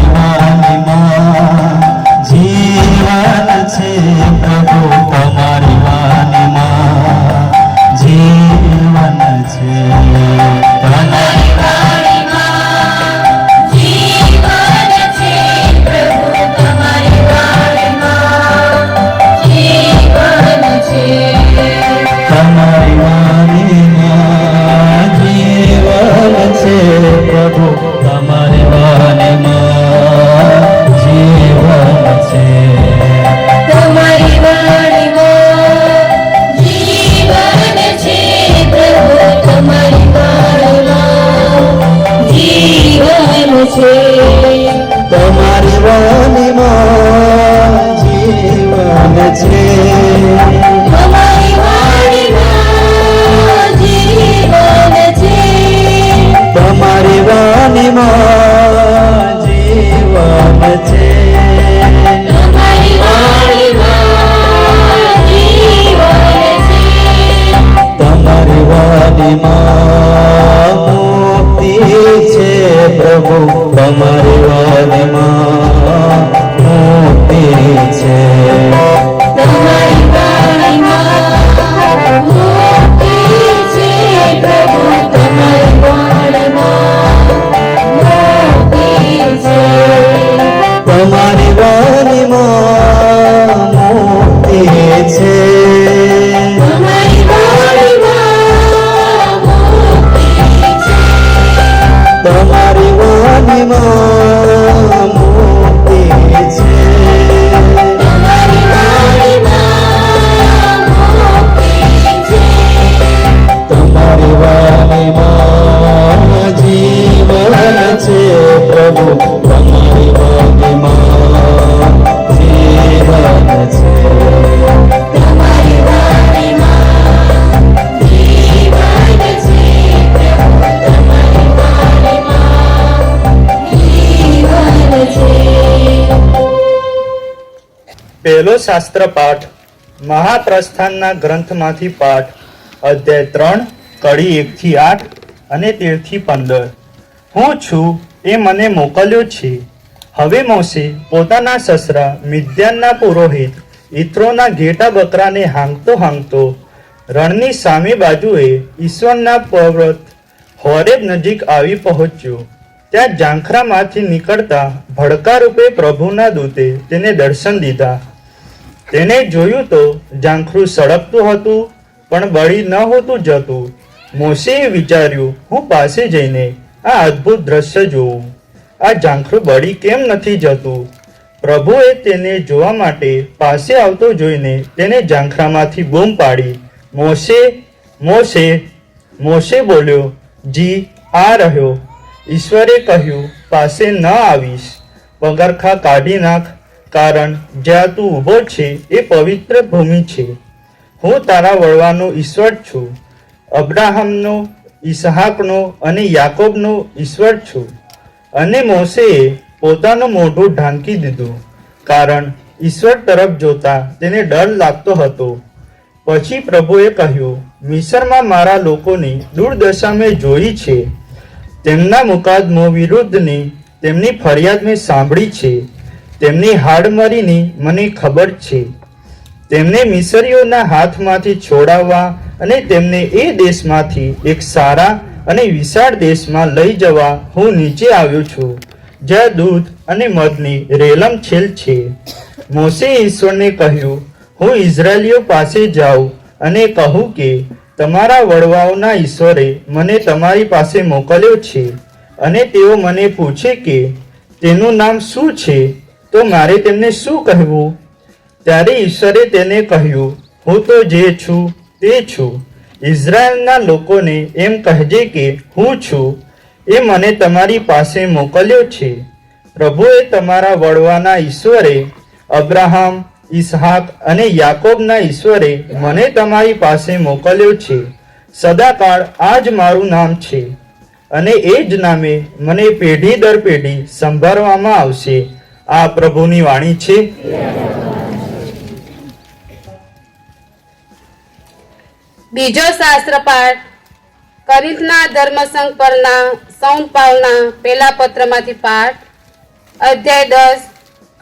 Speaker 3: વાણીમાં
Speaker 12: પહેલો શાસ્ત્ર પાઠ મહાપ્રસ્થાનના ગ્રંથમાંથી પાઠ અધ્યાય 3 કડી 1 થી 8 અને 13 થી 15. હું છું એ મને મોકલ્યો છે. હવે મોશે પોતાના સસરા મિદ્યાનના પુરોહિત ઈત્રોના ઘેટા બકરાને હાંકતો હાંકતો રણની સામે બાજુએ ઈશ્વરના પર્વત હોરેબ નજીક આવી પહોંચ્યો. ત્યાં ઝાંખરામાંથી નીકળતા ભડકા રૂપે પ્રભુના દૂતે તેને દર્શન દીધા. તેને જોયું તો ઝાંખરું સળગતું હતું પણ બળી ન હોતું જતું. મોશેએ વિચાર્યું, હું પાસે જઈને આ અદ્ભુત દ્રશ્ય જોઉં. આ ઝાંખરું બળી કેમ નથી જતું? પ્રભુએ તેને જોવા માટે પાસે આવતો જોઈને તેને ઝાંખરામાંથી બૂમ પાડી, મોશે, મોશે. મોશે બોલ્યો, જી આ રહ્યો. ઈશ્વરે કહ્યું, પાસે ન આવીશ. પગરખા કાઢી નાખ, કારણ જ્યાં તું ઊભો છે એ પવિત્ર ભૂમિ છે. હું તારા વડવાનો ઈશ્વર છું. અબ્રાહમનો, ઈસહાકનો અને યાકોબનો ઈશ્વર છું. અને મોશેએ પોતાનું મોઢું ઢાંકી દીધું, કારણ ઈશ્વર તરફ જોતા તેને ડર લાગતો હતો. પછી પ્રભુએ કહ્યું, મિસરમાં મારા લોકોની દુર્દશા મેં જોઈ છે. તેમના મુકાદમો વિરુદ્ધની તેમની ફરિયાદ મેં સાંભળી છે. તેમની હાડમરીની મને ખબર છે. તેમને મિસરીઓના હાથમાંથી છોડાવવા અને તેમને એ દેશમાંથી એક સારા અને વિશાળ દેશમાં લઈ જવા હું નીચે આવ્યો છું, જ્યાં દૂધ અને મધની રેલમછેલ છે. મોશેએ ઈશ્વરને કહ્યું, હું ઇઝરાયલીઓ પાસે જાઉં અને કહું કે તમારા વડવાઓના ઈશ્વરે મને તમારી પાસે મોકલ્યો છે, અને તેઓ મને પૂછે કે તેનું નામ શું છે, તો મારે તેમને શું કહેવું? ત્યારે ઈશ્વરે તેને કહ્યું, હું તો જે છું તે છું. ઇઝરાયલના લોકોને એમ કહેજે કે હું છું એ મને તમારી પાસે મોકલ્યો છે. પ્રભુએ તમારા વડવાના ઈશ્વરે, અબ્રાહમ, ઈસહાક અને યાકોબના ઈશ્વરે મને તમારી પાસે મોકલ્યો છે. સદાકાળ આ જ મારું નામ છે, અને એ જ નામે મને પેઢી દર પેઢી સંભાળવામાં આવશે. આ પ્રભુની વાણી છે.
Speaker 13: બીજો શાસ્ત્ર પાઠ કોરિન્થના ધર્મસંઘ પરના સૌન પાઉલના પહેલા પત્રમાંથી પાઠ અધ્યાય 10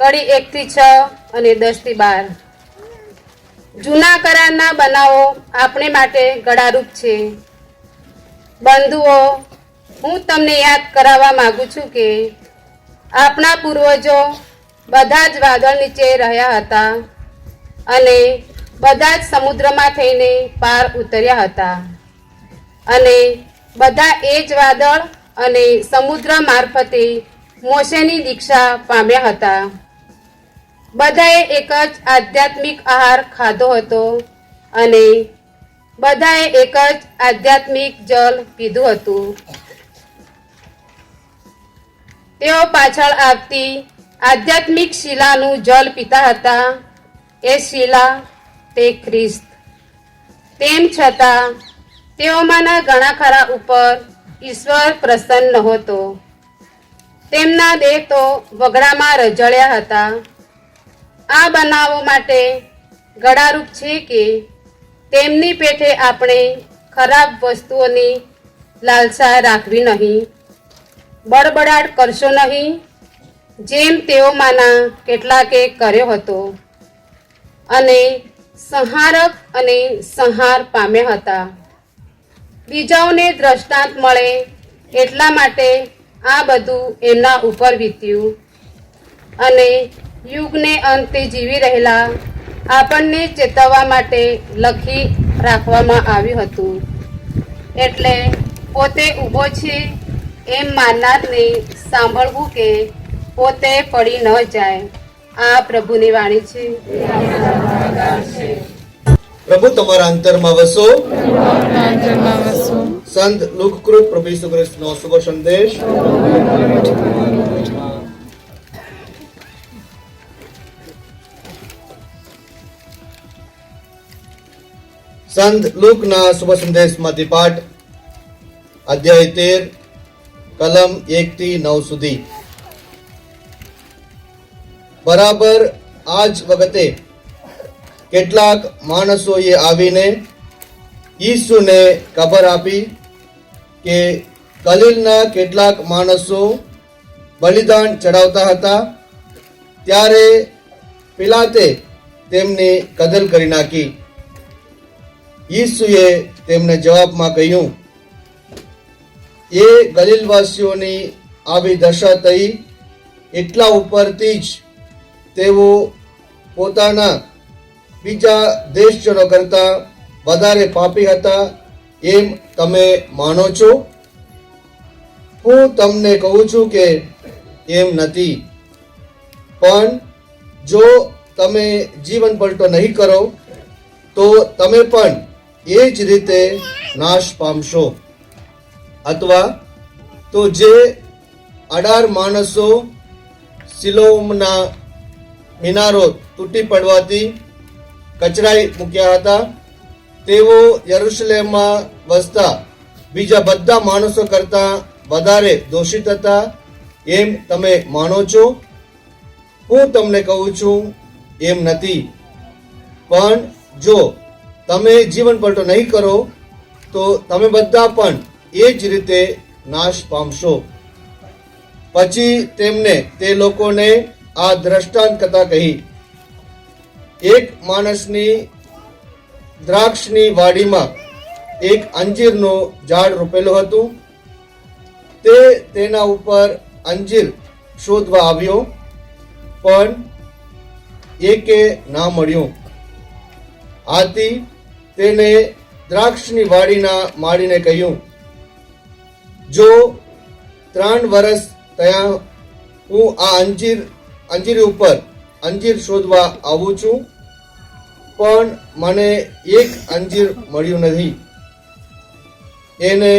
Speaker 13: કડી 1 થી 6 અને 10 થી 12. જૂના કરારના બનાવો આપણે માટે ગળારૂપ છે. બંધુઓ, હું તમને યાદ કરાવવા માંગુ છું કે આપણા પૂર્વજો બધા જ વાદળ નીચે રહ્યા હતા અને બધા જ સમુદ્રમાં થઈને પાર ઉતર્યા હતા, અને બધા એ જ વાદળ અને સમુદ્ર મારફતે મોશેની દીક્ષા પામ્યા હતા. બધાએ એક જ આધ્યાત્મિક આહાર ખાધો હતો અને બધાએ એક જ આધ્યાત્મિક જલ પીધું હતું. તેઓ પાછળ આવતી આધ્યાત્મિક શિલાનું જલ પીતા હતા. એ શિલા તે ખ્રિસ્ત. તેમ છતાં તેઓમાંના ઘણા ખરા ઉપર ઈશ્વર પ્રસન્ન નહોતો. તેમના દેહ તો વગડામાં રજળ્યા હતા. આ બનાવો માટે ગળારૂપ છે કે તેમની પેઠે આપણે ખરાબ વસ્તુઓની લાલસા રાખવી નહીં. બડબડાટ કરશો નહીં, જેમ તેઓમાંના કેટલાકે કર્યો હતો, અને સંહારક અને સંહાર પામ્યા હતા. બીજાઓને દ્રષ્ટાંત મળે એટલા માટે આ બધું એમના ઉપર વીત્યું, અને યુગને અંતે જીવી રહેલા આપણને ચેતવવા માટે લખી રાખવામાં આવ્યું હતું. એટલે પોતે ઊભો છે એમ માનનારને સાંભળવું કે પોતે પડી ન જાય. આ પ્રભુની વાણી છે.
Speaker 14: પ્રભુ તમારા અંતરમાં વસો. સંત લુકકૃત પ્રભુ ઈસુ ખ્રિસ્તનો શુભ સંદેશ. સંત લુકના શુભ સંદેશમાંથી પાઠ અધ્યાય 13 કલમ 1 થી 9 સુધી. બરાબર આ જ વખતે કેટલાક માણસોએ આવીને ઈસુને ખબર આપી કે ગલીલના કેટલાક માણસો બલિદાન ચડાવતા હતા, ત્યારે પિલાતે તેમની કતલ કરી નાખી. ઈસુએ તેમને જવાબમાં કહ્યું, એ ગલીલવાસીઓની આવી દશા થઈ એટલા ઉપરથી જ તેઓ પોતાના બીજા દેશજનો કરતા વધારે પાપી હતા એમ તમે માનો છો? હું તમને કહું છું કે એમ નથી. પણ જો તમે જીવન પલટો નહીં કરો તો તમે પણ એ જ રીતે નાશ પામશો. અથવા તો જે 18 માણસો સિલોમના મિનારો તૂટી પડવાથી કચરાઈ મૂક્યા હતા, તેઓ યરુશલેમમાં વસતા બીજા બધા માણસો કરતા વધારે દોષિત હતા એમ તમે માનો છો? હું તમને કહું છું એમ નથી. પણ જો તમે જીવન પલટો નહીં કરો તો તમે બધા પણ એ જ રીતે નાશ પામશો. પછી તેમને તે લોકોને આ દ્રષ્ટાંત કથા કહી. એક માણસની દ્રાક્ષની વાડીમાં એક અંજીરનું ઝાડ રોપેલું હતું. તે તેના ઉપર અંજીર શોધવા આવ્યો, પણ એકે ના મળ્યું. આથી તેને દ્રાક્ષની વાડીના માળીને કહ્યું, જો 3 વર્ષ થયા હું આ અંજીર ઉપર અંજીર શોધવા આવું છું, પણ મને એક અંજીર મળ્યું નથી. એને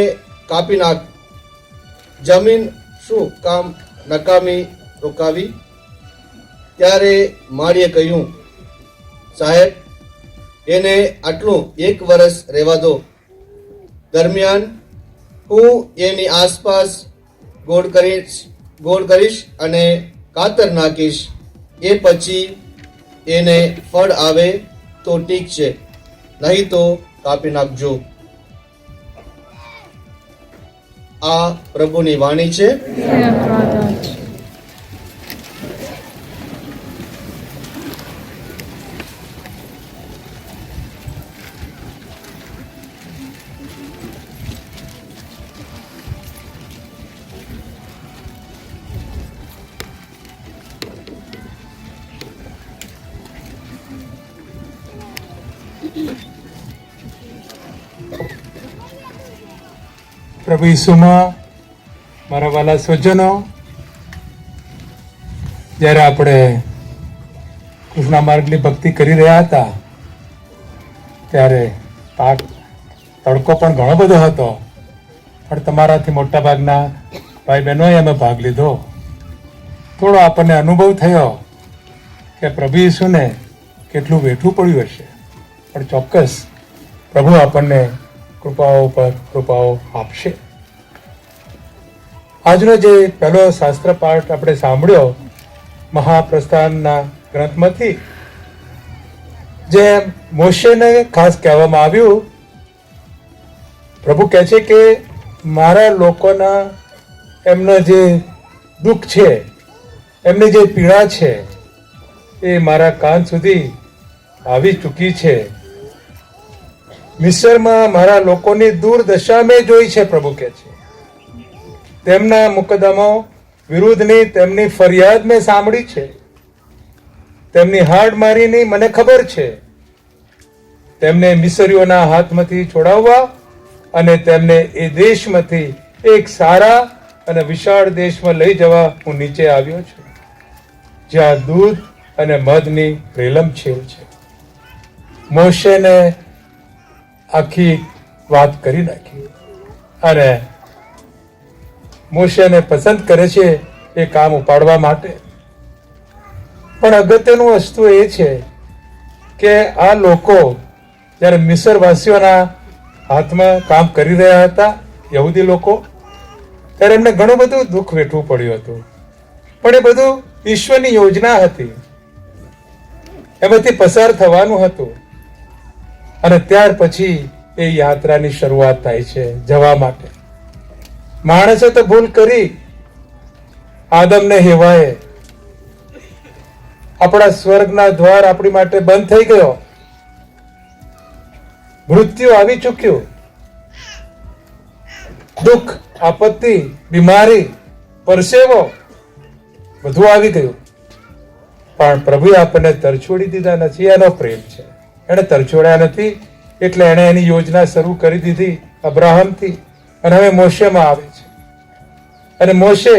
Speaker 14: કાપી નાખ. જમીન શું કામ નકામી રોકાવી? ત્યારે માળીએ કહ્યું, સાહેબ, એને આટલું 1 વર્ષ રહેવા દો. દરમિયાન હું એની આસપાસ ગોળ કરીશ અને કાતર નાખીશ. એ પછી એને ફળ આવે તો ઠીક છે, નહીં તો કાપી નાખજો. આ પ્રભુની વાણી છે.
Speaker 1: પ્રભુ ઈસુમાં મારા વાલા સ્વજનો, જ્યારે આપણે કૃષ્ણ માર્ગની ભક્તિ કરી રહ્યા હતા ત્યારે તડકો પણ ઘણો બધો હતો, પણ તમારાથી મોટા ભાગના ભાઈ બહેનોએ અમે ભાગ લીધો. થોડો આપણને અનુભવ થયો કે પ્રભુ ઈસુને કેટલું વેઠવું પડ્યું હશે, પણ ચોક્કસ પ્રભુ આપણને કૃપાઓ પર કૃપાઓ આપશે. આજનો જે પહેલો શાસ્ત્ર પાઠ આપણે સાંભળ્યો મહાપ્રસ્થાનના ગ્રંથમાંથી, જે મોશેને ખાસ કહેવામાં આવ્યું, પ્રભુ કહે છે કે મારા લોકોના એમના જે દુઃખ છે, એમની જે પીડા છે, એ મારા કાન સુધી આવી ચૂકી છે. મિસરમાં મારા લોકોની દુર્દશા મેં જોઈ છે, પ્રભુ કહે છે. તેમના મુકદ્દમાઓ વિરુદ્ધની તેમની ફરિયાદ મેં સાંભળી છે. તેમની હાડમારીની મને ખબર છે. તેમને મિસરીઓના હાથમાંથી છોડાવવા અને તેમને એ દેશમાંથી એક સારા અને વિશાળ દેશમાં લઈ જવા હું નીચે આવ્યો છું, જ્યાં દૂધ અને મધની રેલમછેલ છે. મોશેને આખી વાત કરી નાખી અને મોશેને પસંદ કરે છે એ કામ ઉપાડવા માટે. પણ અગત્યનું વસ્તુ એ છે કે આ લોકો જ્યારે મિસરવાસીઓના હાથમાં કામ કરી રહ્યા હતા, યહૂદી લોકો, ત્યારે એમને ઘણું બધું દુઃખ વેઠવું પડ્યું હતું. પણ એ બધું ઈશ્વરની યોજના હતી.
Speaker 4: એમાંથી પસાર થવાનું હતું. અને ત્યાર પછી એ યાત્રાની શરૂઆત થાય છે જવા માટે. માણસે તો ભૂલ કરી, આદમને હેવાએ આપણા સ્વર્ગના દ્વાર આપણી માટે બંધ થઈ ગયો. મૃત્યુ આવી ચૂક્યું, દુઃખ, આપત્તિ, બીમારી, પરસેવો બધું આવી ગયું. પણ પ્રભુએ આપણને તરછોડી દીધા નથી. એનો પ્રેમ છે. એને તરછોડ્યા નથી, એટલે એણે એની યોજના શરૂ કરી દીધી અબ્રાહમથી, અને હવે મોશેમાં આવે છે. અને મોશે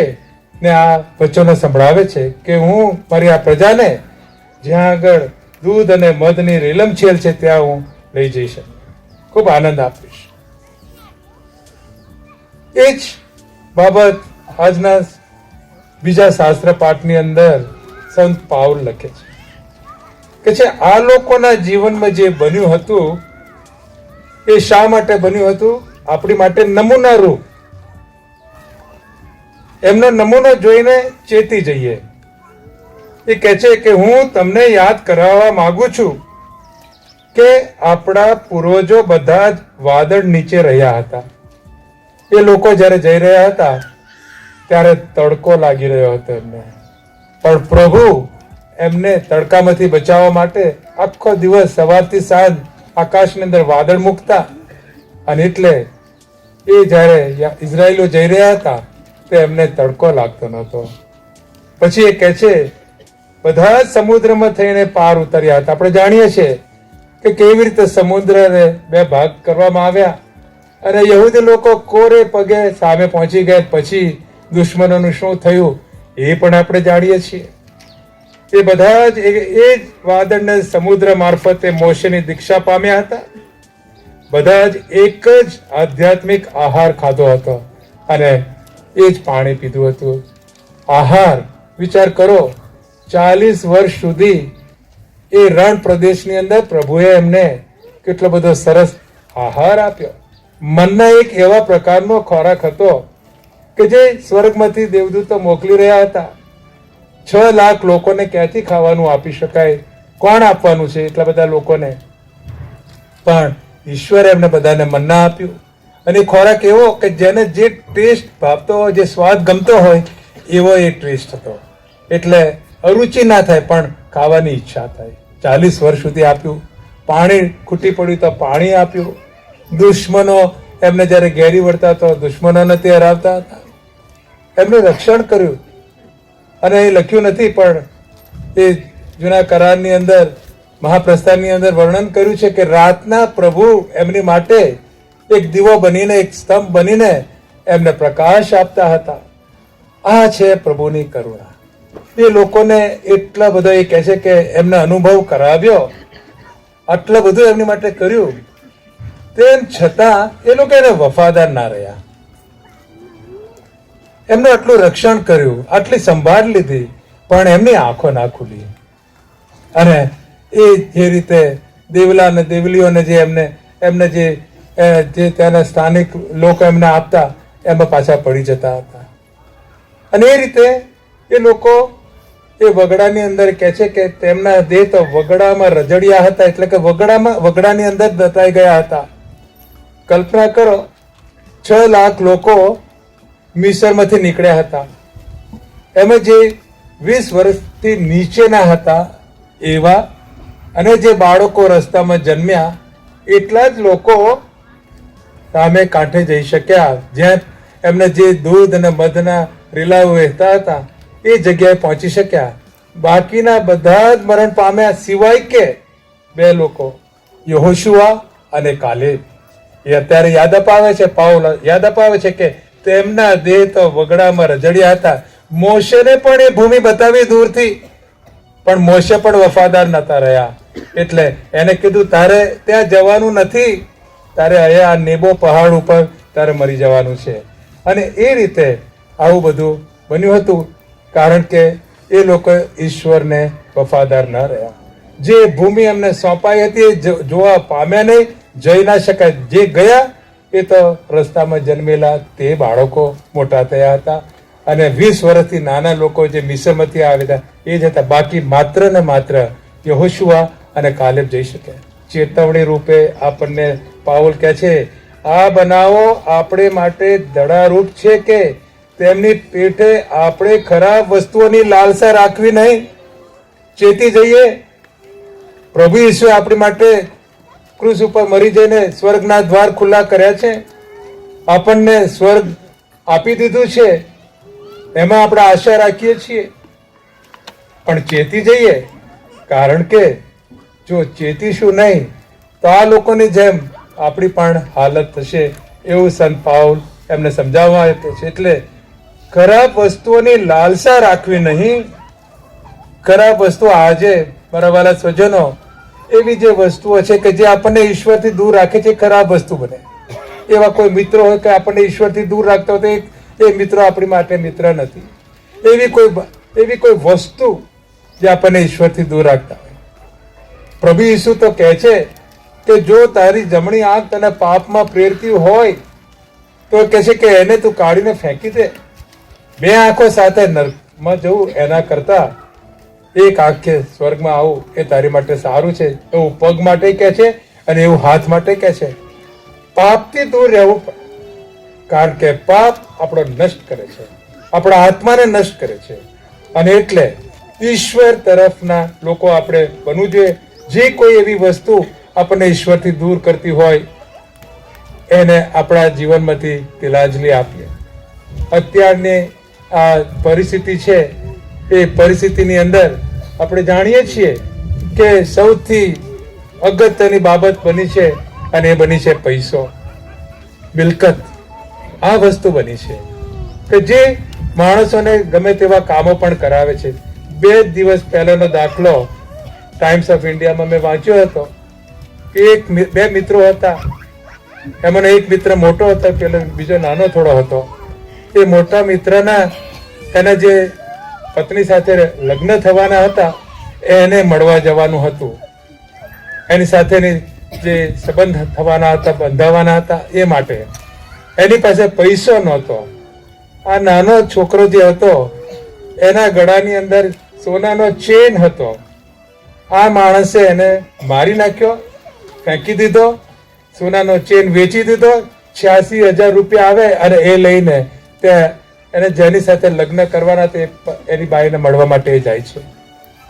Speaker 4: ને આ વચનો સંભળાવે છે કે હું મારી આ પ્રજાને જ્યાં આગળ દૂધ અને મધની રેલમછેલ છે ત્યાં હું લઈ જઈશ, ખૂબ આનંદ આપીશ. એ જ બાબત આજના બીજા શાસ્ત્ર પાઠની અંદર સંત પાઉલ લખે છે કે છે આ લોકોના જીવનમાં જે બન્યું હતું એ શા માટે બન્યું હતું? આપણી માટે નમૂનારૂપ. એમનો નમૂનો જોઈને ચેતી જઈએ. એ કહે છે કે હું તમને યાદ કરાવવા માંગુ છું કે આપણા પૂર્વજો બધા જ વાદળ નીચે રહ્યા હતા. એ લોકો જ્યારે જઈ રહ્યા હતા ત્યારે તડકો લાગી રહ્યો હતો એમને, પણ પ્રભુ એમને તડકામાંથી બચાવવા માટે આખો દિવસ સવારથી સાંજ આકાશની અંદર વાદળ મૂકતા. અને એટલે એ જ્યારે ઇઝરાયેલો જઈ રહ્યા હતા તો એમને તડકો લાગતો નહોતો. પછી એ કહે છે બધા જ સમુદ્રમાં થઈને પાર ઉતર્યા હતા. આપણે જાણીએ છીએ કે કેવી રીતે સમુદ્રને બે ભાગ કરવામાં આવ્યા અને યહૂદી લોકો કોરે પગે સામે પહોંચી ગયા. પછી દુશ્મનોનું શું થયું એ પણ આપણે જાણીએ છીએ. એ બધા જ એ જ વાદળને સમુદ્ર મારફતે મોશેની દીક્ષા પામ્યા હતા. બધા જ એક જ આધ્યાત્મિક આહાર ખાધો હતો અને એ જ પાણી પીધું હતું. આહાર વિચાર કરો, 40 વર્ષ સુધી એ રણ પ્રદેશની અંદર પ્રભુએ એમને કેટલો બધો સરસ આહાર આપ્યો. મનના એક એવા પ્રકારનો ખોરાક હતો કે જે સ્વર્ગમાંથી દેવદૂતો મોકલી રહ્યા હતા. 6 લાખ લોકોને ક્યાંથી ખાવાનું આપી શકાય? કોણ આપવાનું છે એટલા બધા લોકોને? પણ ઈશ્વરે એમને બધાને મન્ના આપ્યું. અને ખોરાક એવો કે જેને જે ટેસ્ટ ભાવતો હોય, જે સ્વાદ ગમતો હોય એવો એ ટેસ્ટ હતો. એટલે અરુચિ ના થાય પણ ખાવાની ઈચ્છા થાય. 40 વર્ષ સુધી આપ્યું. પાણી ખૂટી પડ્યું તો પાણી આપ્યું. દુશ્મનો એમને જ્યારે ઘેરી વળતા તો દુશ્મનોને તે હરાવતા હતા. એમનું રક્ષણ કર્યું. અને એ લખ્યું નથી પણ એ જૂના કરારની અંદર, મહાપ્રસ્થાનની અંદર વર્ણન કર્યું છે કે રાતના પ્રભુ એમની માટે એક દીવો બનીને, એક સ્તંભ બનીને એમને પ્રકાશ આપતા હતા. આ છે પ્રભુની કરુણા. એ લોકોને એટલા બધા એ કહે છે કે એમને અનુભવ કરાવ્યો, આટલું બધું એમની માટે કર્યું, તેમ છતાં એ લોકો એને વફાદાર ના રહ્યા. એમનું આટલું રક્ષણ કર્યું, આટલી સંભાળ લીધી, પણ એમની આંખો ના ખુલી. અને એ જે રીતે દેવલા અને દેવલીઓને જે એમને જે ત્યાંના સ્થાનિક લોકો એમને આપતા એમાં પાછા પડી જતા હતા. અને એ રીતે એ લોકો એ વગડાની અંદર કહે છે કે તેમના દેહ તો વગડામાં રજડ્યા હતા, એટલે કે વગડાની અંદર દટાઈ ગયા હતા. કલ્પના કરો, 6 લાખ લોકો મિસરમાંથી નીકળ્યા હતા. એમાં જે 20 વર્ષથી નીચેના હતા એવા અને જે બાળકો રસ્તામાં જન્મ્યા એટલા જ લોકો સામે કાંઠે જઈ શક્યા. જ્યાં એમને જે દૂધ અને મધના રીલાઓ વહેતા હતા એ જગ્યાએ પહોંચી શક્યા. બાકીના બધા જ મરણ પામ્યા, સિવાય કે 2 લોકો, યહોશુઆ અને કાલેબ. એ અત્યારે યાદ અપાવે છે, પાઉલ યાદ અપાવે છે કે તેમના દેહ તો વગડામાં રજડ્યા હતા. મોશેને પણ એ ભૂમિ બતાવી દૂરથી, પણ મોશે પણ વફાદાર નતા રહ્યા. એટલે એને કીધું તારે ત્યાં જવાનું નથી, તારે અહીંયા આ નેબો પહાડ ઉપર તારે મરી જવાનું છે. અને એ રીતે આવું બધું બન્યું હતું, કારણ કે એ લોકો ઈશ્વરને વફાદાર ન રહ્યા. જે ભૂમિ એમને સોંપાઈ હતી એ જોવા પામ્યા નહીં, જઈ ના શકાય. જે ગયા એ તો રસ્તામાં જન્મેલા તે બાળકો મોટા થયા હતા અને 20 વર્ષથી નાના લોકો જે મિસરમાંથી આવ્યા હતા એ જ હતા. બાકી માત્ર ને માત્ર યહોશુઆ અને કાલેબ જઈ શકે. ચેતવણી રૂપે આપણને પાઉલ કહે છે, આ બનાવો આપણે માટે દડારૂપ છે કે તેમની પેટે આપણે ખરાબ વસ્તુઓની લાલસા રાખવી નહીં. ચેતી જઈએ. પ્રભુ ઈસુએ આપણી માટે ક્રુસ ઉપર મરી જઈને સ્વર્ગના દ્વાર ખુલ્લા કર્યા છે. આપણને સ્વર્ગ આપી દીધું છે, એમાં આપણે આશા રાખીએ છીએ. પણ ચેતી જઈએ, કારણ કે જો ચેતીશું નહીં તો આ લોકોની જેમ આપણી પણ હાલત થશે, એવું સંત પાઉલ એમને સમજાવવા આવે છે. એટલે ખરાબ વસ્તુઓની લાલસા રાખવી નહીં. ખરાબ વસ્તુ આજે મારા વાલા સ્વજનો એવી જે વસ્તુઓ છે કે જે આપણને ઈશ્વરથી દૂર રાખે છે, ખરાબ વસ્તુ બને. એવા કોઈ મિત્રો હોય કે આપણને ઈશ્વરથી દૂર રાખતા હોય તો એ મિત્રો આપણી માટે મિત્ર નથી. એવી કોઈ વસ્તુ જે આપણને ઈશ્વરથી દૂર રાખતા હોય. પ્રભુ ઈસુ તો કહે છે કે જો તારી જમણી આંખ તને પાપમાં પ્રેરતી હોય તો કહે છે કે એને તું કાઢીને ફેંકી દે. બે આંખો સાથે નર્કમાં જવું એના કરતા એક આંખે સ્વર્ગમાં આવું એ તારી માટે સારું છે. એવું પગ માટે કહે છે અને એવું હાથ માટે કહે છે. પાપથી દૂર રહેવું પડે, કારણ કે પાપ આપણો નષ્ટ કરે છે, આપણા આત્માને નષ્ટ કરે છે. અને એટલે ઈશ્વર તરફના લોકો આપણે બનવું જોઈએ. જે કોઈ એવી વસ્તુ આપણને ઈશ્વરથી દૂર કરતી હોય એને આપણા જીવનમાંથી તિલાંજલિ આપીએ. અત્યારની આ પરિસ્થિતિ છે, એ પરિસ્થિતિની અંદર આપણે જાણીએ છીએ કે સૌથી અગત્યની બાબત બની છે અને એ બની છે પૈસો, મિલકત. આ વસ્તુ બની છે કે જે માણસોને ગમે તેવા કામો પણ કરાવે છે. 2 દિવસ પહેલાનો દાખલો ટાઈમ્સ ઓફ ઇન્ડિયામાં મેં વાંચ્યો હતો કે બે મિત્રો હતા. એમાંનો એક મિત્ર મોટો હતો, પેલો બીજો નાનો થોડો હતો. એ મોટા મિત્રના એના જે પત્ની સાથે લગ્ન થવાના હતા એને મળવા જવાનું હતું. એની સાથેની જે સંબંધ થવાના હતા, બંધાવાના હતા, એ માટે એની પાસે પૈસો નહોતો. આ નાનો છોકરો જે હતો એના ગળાની અંદર સોનાનો ચેન હતો. આ માણસે એને મારી નાખ્યો, ફેંકી દીધો. સોનાનો ચેન વેચી દીધો. 86,000 રૂપિયા આવે અને એ લઈને ત્યાં એને જેની સાથે લગ્ન કરવાના તે એની બાઈને મળવા માટે જાય છે.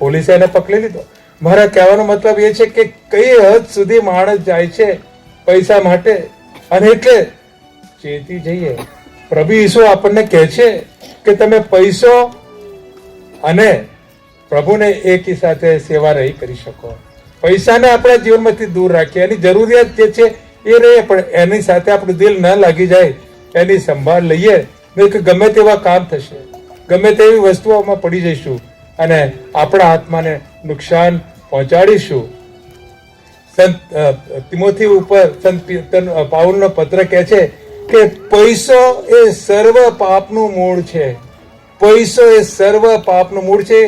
Speaker 4: પોલીસે એને પકડી લીધો. મારા કહેવાનો મતલબ એ છે કે કઈ હદ સુધી માણસ જાય છે પૈસા માટે. અને એટલે ચેતી જઈએ. પ્રભુ ઈસુ આપણને કહે છે કે તમે પૈસો અને પ્રભુને એકી સાથે સેવા રહી કરી શકો. પૈસાને આપણા જીવનમાંથી દૂર રાખીએ, એની જરૂરિયાત જે છે એ રહે, પણ એની સાથે આપણું દિલ ન લાગી જાય, એની સંભાળ લઈએ. નહીં કે ગમે તેવા કામ થશે, ગમે તેવી વસ્તુઓમાં પડી જઈશું અને આપણા આત્માને નુકસાન પહોંચાડીશું. સંત તિમોથી ઉપર સંત પાઉલનો પત્ર કહે છે કે પૈસો એ સર્વ પાપનું મૂળ છે. પૈસો એ સર્વ પાપનું મૂળ છે.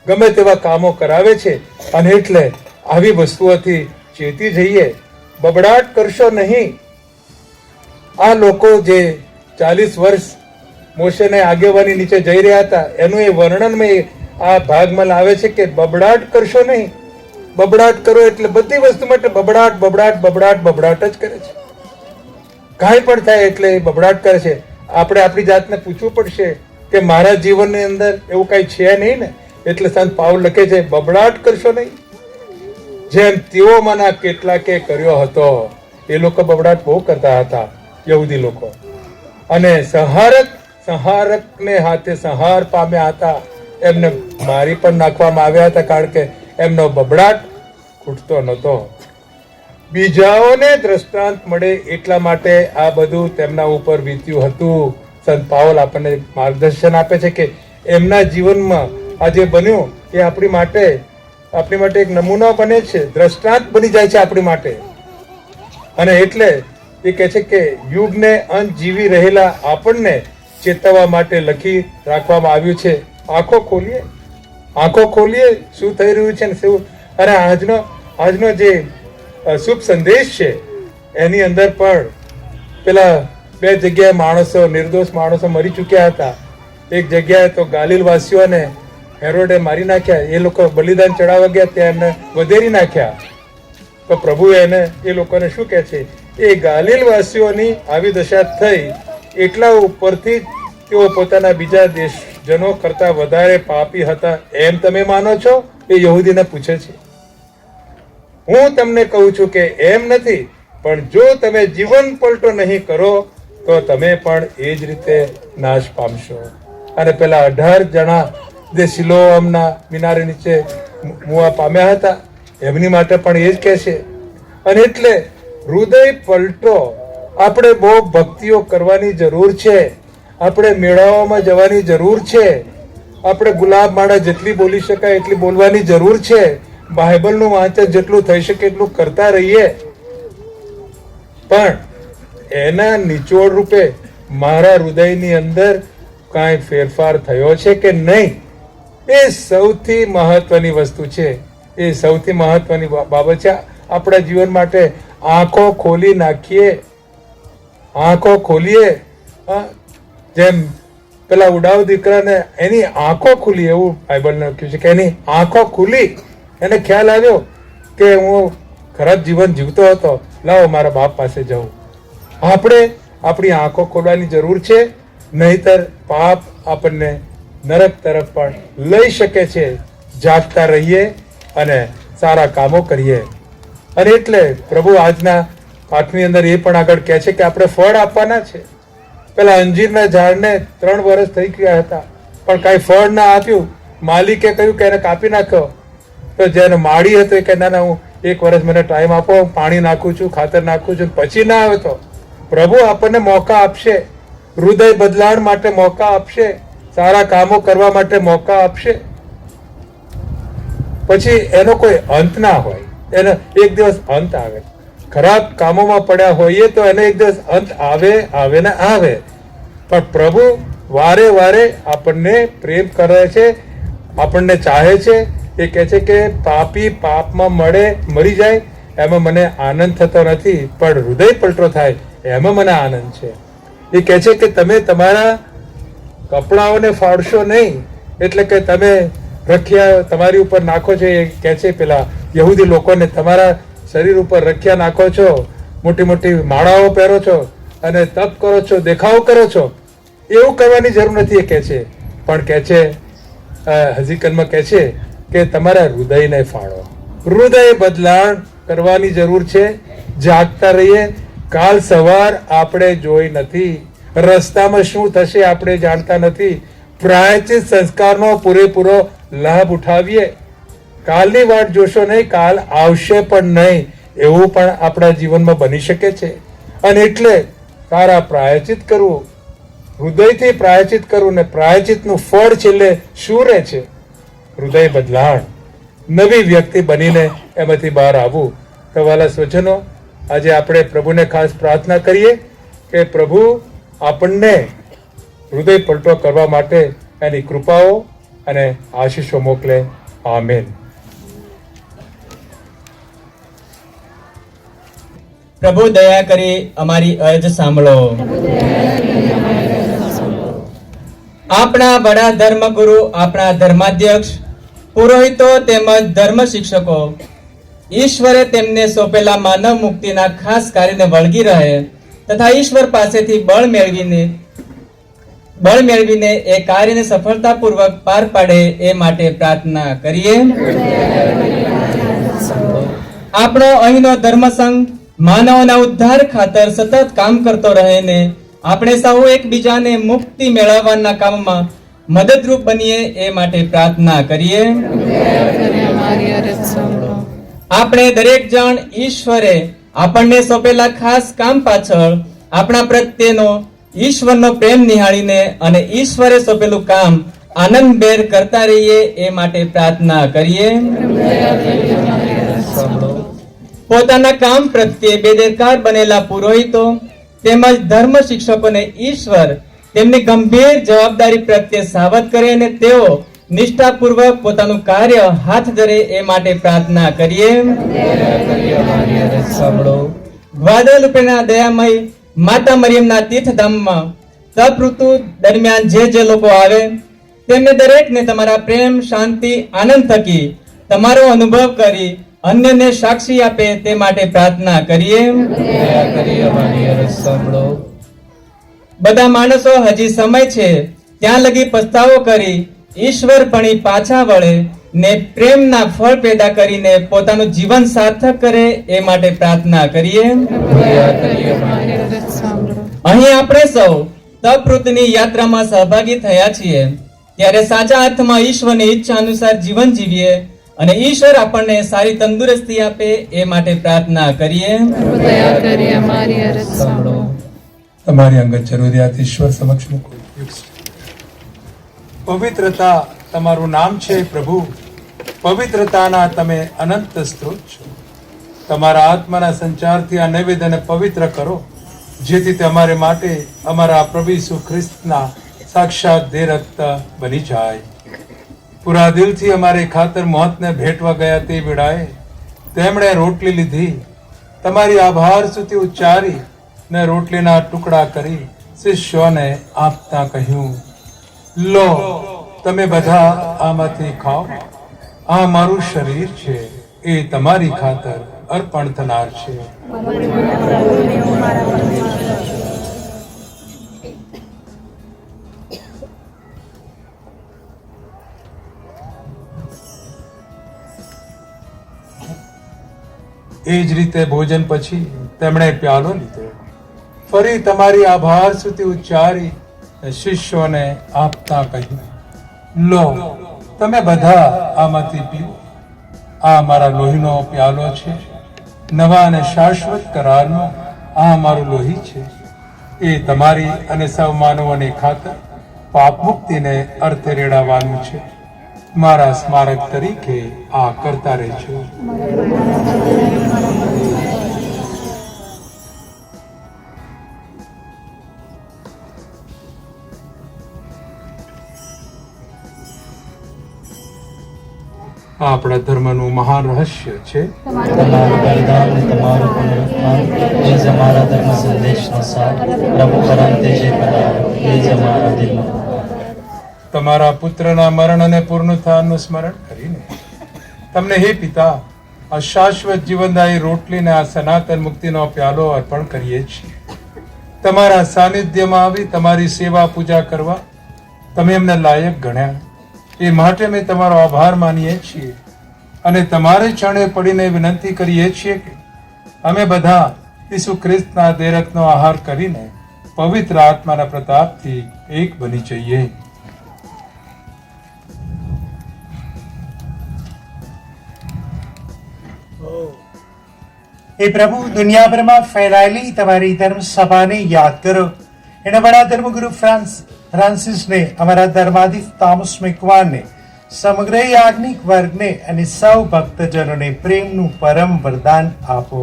Speaker 4: ગમે તેવા કામો કરાવે છે. અને એટલે આવી વસ્તુઓથી ચેતી જઈએ. બબડાટ કરશો નહીં. આ લોકો જે 40 વર્ષ મોશેને આગેવાની નીચે જઈ રહ્યા હતા એનું એ વર્ણન મેં આ ભાગમાં લાવે છે કે બબડાટ કરશો નહીં. બબડાટ કરો એટલે બધી વસ્તુ માટે બબડાટ બબડાટ બબડાટ બબડાટ જ કરે છે. કાંઈ પણ થાય એટલે બબડાટ કરે છે. આપણે આપણી જાતને પૂછવું પડશે કે મારા જીવનની અંદર એવું કાંઈ છે નહીં ને. એટલે સંત પાઉલ લખે છે બબડાટ કરશો નહીં, જેમ તેઓમાંના કેટલાકે કર્યો હતો. એ લોકો બબડાટ બહુ કરતા હતા, યહૂદી લોકો. અને સંહારકને હાથે સંહાર પામ્યા હતા. એમને મારી પણ નાખવામાં આવ્યા હતા, કારણ કે એમનો બબડાટ ખૂટતો નહોતો. બીજાઓને દ્રષ્ટાંત મળે એટલા માટે આ બધું તેમના ઉપર વીત્યું હતું. સંત પાઉલ આપણને માર્ગદર્શન આપે છે કે એમના જીવનમાં આ જે બન્યું એ આપણી માટે એક નમૂનો બને છે, દ્રષ્ટાંત બની જાય છે આપણી માટે. અને એટલે એ કહે છે કે યુગને અંત જીવી રહેલા આપણને ચેતવવા માટે લખી રાખવામાં આવ્યું છે. આંખો ખોલીએ શું થઈ રહ્યું છે ને શું. અને આજનો જે શુભ સંદેશ છે એની અંદર પણ પેલા 2 જગ્યાએ નિર્દોષ માણસો મરી ચૂક્યા હતા. એક જગ્યાએ તો ગાલિલ વાસીઓને હેરોડે મારી નાખ્યા, એ લોકો બલિદાન ચડાવવા ગયા ત્યાં એમને વધેરી નાખ્યા. તો પ્રભુ એને એ લોકોને શું કહે છે, એ ગાલિલ વાસીઓની આવી દશા થઈ એટલા ઉપરથી તેઓ પોતાના બીજા દેશજનો કરતા વધારે પાપી હતા એમ તમે માનો છો? એ યહૂદીને પૂછે છે. હું તમને કહું છું કે એમ નથી, પણ જો તમે જીવન પલટો નહીં કરો તો તમે પણ એ જ રીતે નાશ પામશો. અને પેલા 18 જણા જે સિલોઆમના મિનારે નીચે મુવા પામ્યા હતા એમની માટે પણ એ જ કહે છે. અને એટલે હૃદય પલટો. આપણે બહુ ભક્તિઓ કરવાની જરૂર છે, આપણે મેળાઓમાં જવાની જરૂર છે, આપણે ગુલાબ માળા જેટલી બોલી શકાય એટલી બોલવાની જરૂર છે, બાઇબલનું વાંચન જેટલું થઈ શકે એટલું કરતા રહીએ. પણ એના નિચોડ રૂપે મારા હૃદયની અંદર કાંઈ ફેરફાર થયો છે કે નહીં, એ સૌથી મહત્વની વસ્તુ છે. એ સૌથી મહત્વની બાબત છે. આપણા જીવન માટે આંખો ખોલી નાખીએ, આંખો ખોલીએ. જેમ પેલા ઉડાવ દીકરાને એની આંખો ખુલી, એવું બાઇબલને લખ્યું છે કે એની આંખો ખુલી, એને ખ્યાલ આવ્યો કે હું ખરાબ જીવન જીવતો હતો, લાવો મારા બાપ પાસે જવું. આપણે આપણી આંખો ખોલવાની જરૂર છે, નહીતર પાપ આપણને નરક તરફ પણ લઈ શકે છે. જાગતા રહીએ અને સારા કામો કરીએ. અને એટલે પ્રભુ આજના પાઠની અંદર એ પણ આગળ કહે છે કે આપણે ફળ આપવાના છે. પેલા અંજીરના ઝાડને 3 વર્ષ થઈ ગયા હતા પણ કાંઈ ફળ ના આપ્યું. માલિકે કહ્યું કે એને કાપી નાખ્યો. તો જેને માડી હતો એ કે ના ના, હું 1 વર્ષ મને ટાઈમ આપો, હું પાણી નાખું છું, ખાતર નાખું છું. પછી ના આવે તો પ્રભુ આપણને મોકા આપશે, હૃદય બદલાણ માટે મોકા આપશે, સારા કામો કરવા માટે મોકા આપશે. પછી એનો કોઈ અંત ના હોય, એનો એક દિવસ અંત આવે. ખરાબ કામોમાં પડ્યા હોઈએ તો એને એક દિવસ અંત આવે ને આવે. પણ પ્રભુ વારે વારે આપણને પ્રેમ કરે છે, આપણને ચાહે છે. એ કહે છે કે પાપી પાપમાં મરી જાય એમાં મને આનંદ થતો નથી, પણ હૃદય પલટો થાય એમાં મને આનંદ છે. એ કહે છે કે તમે તમારા કપડાઓને ફાડશો નહીં, એટલે કે તમે રખિયા તમારી ઉપર નાખો છો. એ કહે છે પેલા યહૂદી લોકોને, તમારા શરીર ઉપર રખિયા નાખો છો, મોટી મોટી માળાઓ પહેરો છો અને તપ કરો છો, દેખાવ કરો છો. એવું કરવાની જરૂર નથી એ કહે છે. પણ કહે છે હજીકનમાં કહે છે કે તમારા હૃદયને ફાળો, હૃદય બદલાણ કરવાની જરૂર છે. જાગતા રહીએ. કાલ સવાર આપણે જોઈ નથી, રસ્તામાં શું થશે આપણે જાણતા નથી. પ્રાયશ્ચિત સંસ્કારનો પૂરેપૂરો લાભ ઉઠાવીએ. કાલની વાટ જોશો નહીં, કાલ આવશે પણ નહીં, એવું પણ આપણા જીવનમાં બની શકે છે. અને એટલે સારા પ્રાયશ્ચિત કરવું, હૃદયથી પ્રાયશ્ચિત કરવું. ને પ્રાયશ્ચિતનું ફળ છેલ્લે શું રહે છે? હૃદય બદલાણ, નવી વ્યક્તિ બનીને એમાંથી બહાર આવવું. તો વાલા સ્વજનો, આજે આપણે પ્રભુને ખાસ પ્રાર્થના કરીએ કે પ્રભુ આપણને હૃદય પલટો કરવા માટે એની કૃપાઓ અને આશીષો મોકલે. આમેન.
Speaker 5: પ્રભુ દયા કરી અમારી અરજ સાંભળો. આપણા વડા ધર્મગુરુ, આપણા ધર્માધ્યક્ષ, પુરોહિતો તેમજ ધર્મ શિક્ષકો ઈશ્વરે તેમને સોંપેલા માનવ મુક્તિના ખાસ કાર્યને વળગી રહે તથા ઈશ્વર પાસેથી બળ મેળવીને એ કાર્યને સફળતાપૂર્વક પાર પાડે એ માટે પ્રાર્થના કરીએ. આપણો અહીંનો ધર્મસંઘ માનવના ઉદ્ધાર ખાતર સતત કામ કરતો રહે ને આપણે સૌ એકબીજાને મુક્તિ મેળવવાના કામમાં મદદરૂપ બનીએ એ માટે પ્રાર્થના કરીએ. આપણે દરેક જણ ઈશ્વરે આપણને સોંપેલા ખાસ કામ પાછળ આપણા પ્રત્યેનો ઈશ્વરનો પ્રેમ નિહાળીને અને ઈશ્વરે સોંપેલું કામ આનંદભેર કરતા રહીએ એ માટે પ્રાર્થના કરીએ. પોતાના કામ પ્રત્યે બેદરકાર બનેલા પુરોહિતો તેમજ ધર્મ શિક્ષકોને ઈશ્વર તેમની ગંભીર જવાબદારી પ્રત્યે સાવધ કરે અને તેઓ નિષ્ઠાપૂર્વક પોતાનું કાર્ય હાથ ધરે એ માટે પ્રાર્થના કરીએ. ગ્વાદાલુપેના દયામય માતા મરિયમના તીર્થધામમાં તપ ઋતુ દરમિયાન જે લોકો આવે
Speaker 15: તેમને દરેકને તમારા પ્રેમ, શાંતિ, આનંદ થકી તમારો અનુભવ કરી અન્યને સાક્ષી આપે તે માટે પ્રાર્થના કરીએ. બધા માણસો હજી સમય છે ત્યાં લગી પસ્તાવો કરી ઈશ્વર પણી પાછા વળે ને પ્રેમના ફળ પેદા કરીને પોતાનું જીવન સાર્થક કરે એ માટે પ્રાર્થના કરીએ. અહીં આપણે સૌ તપૃતની યાત્રામાં સહભાગી થયા છીએ ત્યારે સાચા અર્થમાં ઈશ્વરની ઈચ્છા અનુસાર જીવન જીવીએ અને ઈશ્વર આપણને સારી તંદુરસ્તી આપે એ માટે પ્રાર્થના કરીએ.
Speaker 1: તમારી અંગત જરૂરિયાત ઈશ્વર સમક્ષ મૂકો. પવિત્રતા તમારું નામ છે પ્રભુ. પવિત્રતાના તમે અનંત સ્ત્રોત છો. તમારા આત્માના સંચારથી આ નૈવેદ્યને પવિત્ર કરો જેથી તે અમારે માટે અમારા પ્રભુ ઈસુ ખ્રિસ્તના સાક્ષાત દેહ રક્ત બની જાય. પૂરા દિલથી અમારે ખાતર મોતને ભેટવા ગયા તે વેળાએ તેમણે રોટલી લીધી, તમારી આભાર સ્તુતિ ઉચ્ચારી ને રોટલીના ટુકડા કરી શિષ્યોને આપતા કહ્યું, લો તમે બધા આમાંથી ખાઓ, આ મારું શરીર છે, એ તમારી ખાતર અર્પણ થનાર છે. એ જ રીતે ભોજન પછી તેમણે પ્યાલો લીધો, ફરી તમારી આભાર સ્તુતિ ઉચ્ચારી શિષ્યોને આપતા કહ્યું, લો તમે બધા આમાંથી પીઓ, આ મારા લોહીનો પ્યાલો છે, નવા અને શાશ્વત કરારનો આ મારું લોહી છે. એ તમારી અને સૌ માનવોની ખાતર પાપ મુક્તિને અર્થે રેડાવવાનું છે. મારા સ્મારક તરીકે આ કરતા રહેજો. આપણા ધર્મનું મહાન રહસ્ય છે
Speaker 5: તમારું બલિદાન અને તમારું પુનરુત્થાન એ જ અમારા ધર્મ સંદેશનો સાર. પ્રભુ પરંતે જે પધારો એ જ અમારા દિલનો.
Speaker 1: તમારા પુત્રના મરણ અને પુનરુત્થાનનું સ્મરણ કરીને તમને હે પિતા આ શાશ્વત જીવનદાયી રોટલીને આ સનાતન મુક્તિનો પ્યાલો અર્પણ કરીએ છીએ. તમારા સાનિધ્યમાં આવી તમારી સેવા પૂજા કરવા તમે એમને લાયક ગણ્યા એ માટે અમે તમારો આભાર માનીએ છીએ અને તમારે ચરણે પડીને વિનંતી કરીએ છીએ કે અમે બધા ઈસુ ખ્રિસ્તના દેહ-રક્તનો આહાર કરીને પવિત્ર આત્માના પ્રતાપથી એક બની જઈએ.
Speaker 2: એ પ્રભુ દુનિયાભરમાં ફેલાયેલી તમારી ધર્મ સભાને યાદ કરો. એના બડા ધર્મગુરુ ફ્રાન્સિસને, અમારા ધર્માધીશ થોમસ મેકવાનને, સમગ્ર યાજ્ઞિક વર્ગને અને સૌ ભક્તજનોને પ્રેમનું પરમ વરદાન આપો.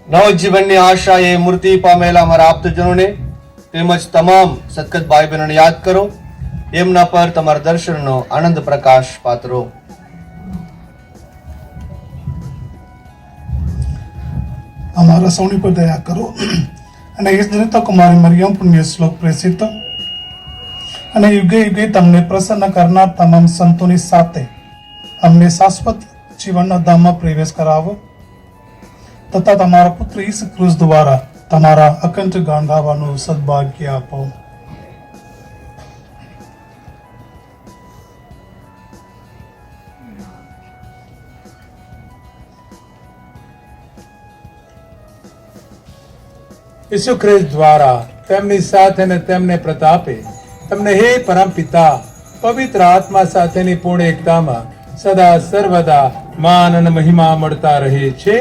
Speaker 14: નવજીવનની આશાએ મૂર્તિ પામેલા અમારા આપ્તજનોને તેમજ તમામ સદગત ભાઈ બહેનોને યાદ કરો. એમના પર તમારા દર્શનનો આનંદ પ્રકાશ પાત્રો.
Speaker 16: हमारा सौनी पर दया करो અને इस दिन तो कुमारी मरियम पुण्य श्लोक प्रेषित અને યુગે યુગે તમને પ્રસન્ન કરનાર તમામ સંતોની સાથે અમને શાશ્વત જીવનના ધામમાં પ્રવેશ કરાવો તથા તમારા પુત્ર ઈસુ ક્રુસ દ્વારા તમારા અકંઠ ગાન ગાવાનું સદભાગ્ય આપો.
Speaker 1: ઈસુ ખ્રિસ્ત દ્વારા તેમની સાથે અને તેમને પ્રતાપે તમને હે પરમ પિતા પવિત્ર આત્મા સાથેની પૂર્ણ એકતામાં સદા સર્વદા માન અને મહિમા મળતા રહે છે.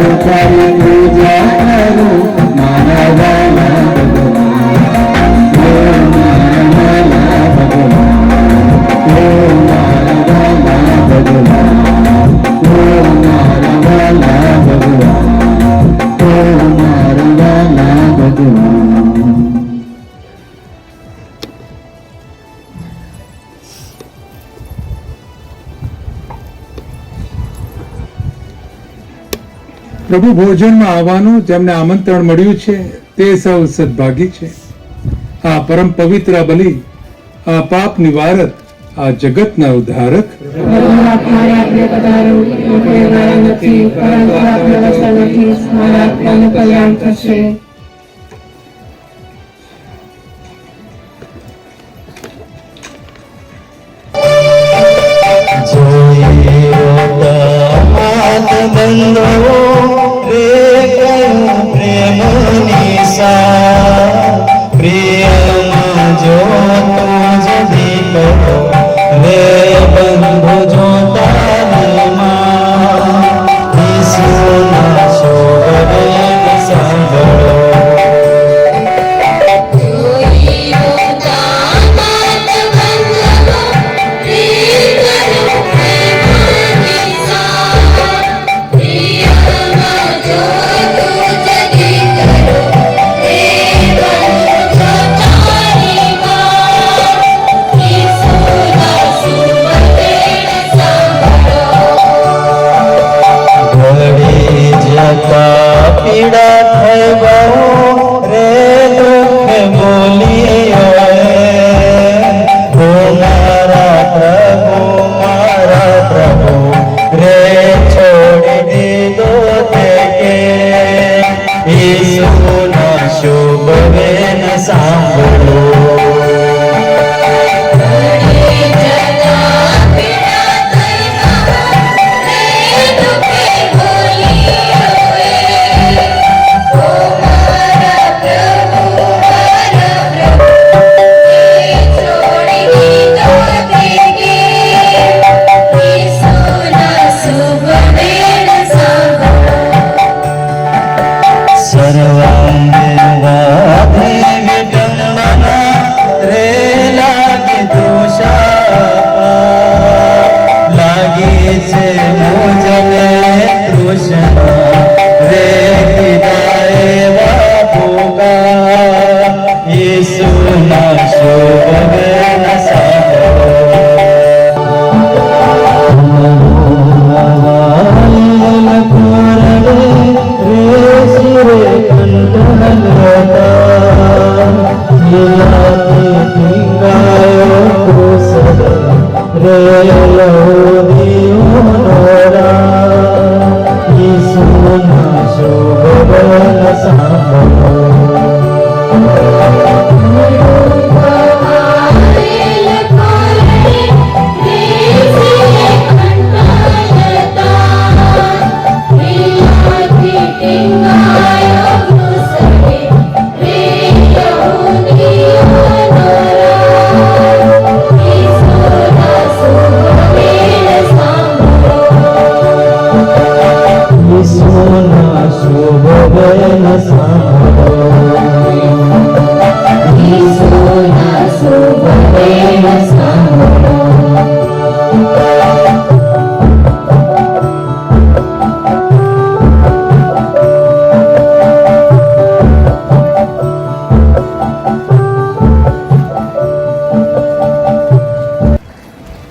Speaker 3: કરું તારી પૂજા કરું મારા વાલા ભગવાન ઓ મારા વાલા ભગવાન ઓ મારા વાલા ભગવાન ઓ મારા વાલા ભગવાન ઓ મારા વાલા ભગવાન.
Speaker 4: પ્રભુ ભોજનમાં આવવાનું જેમને આમંત્રણ મળ્યું છે તે સૌ સદભાગી છે. આ પરમ પવિત્ર બલિ, આ પાપ નિવારક, આ જગતના ઉદ્ધારક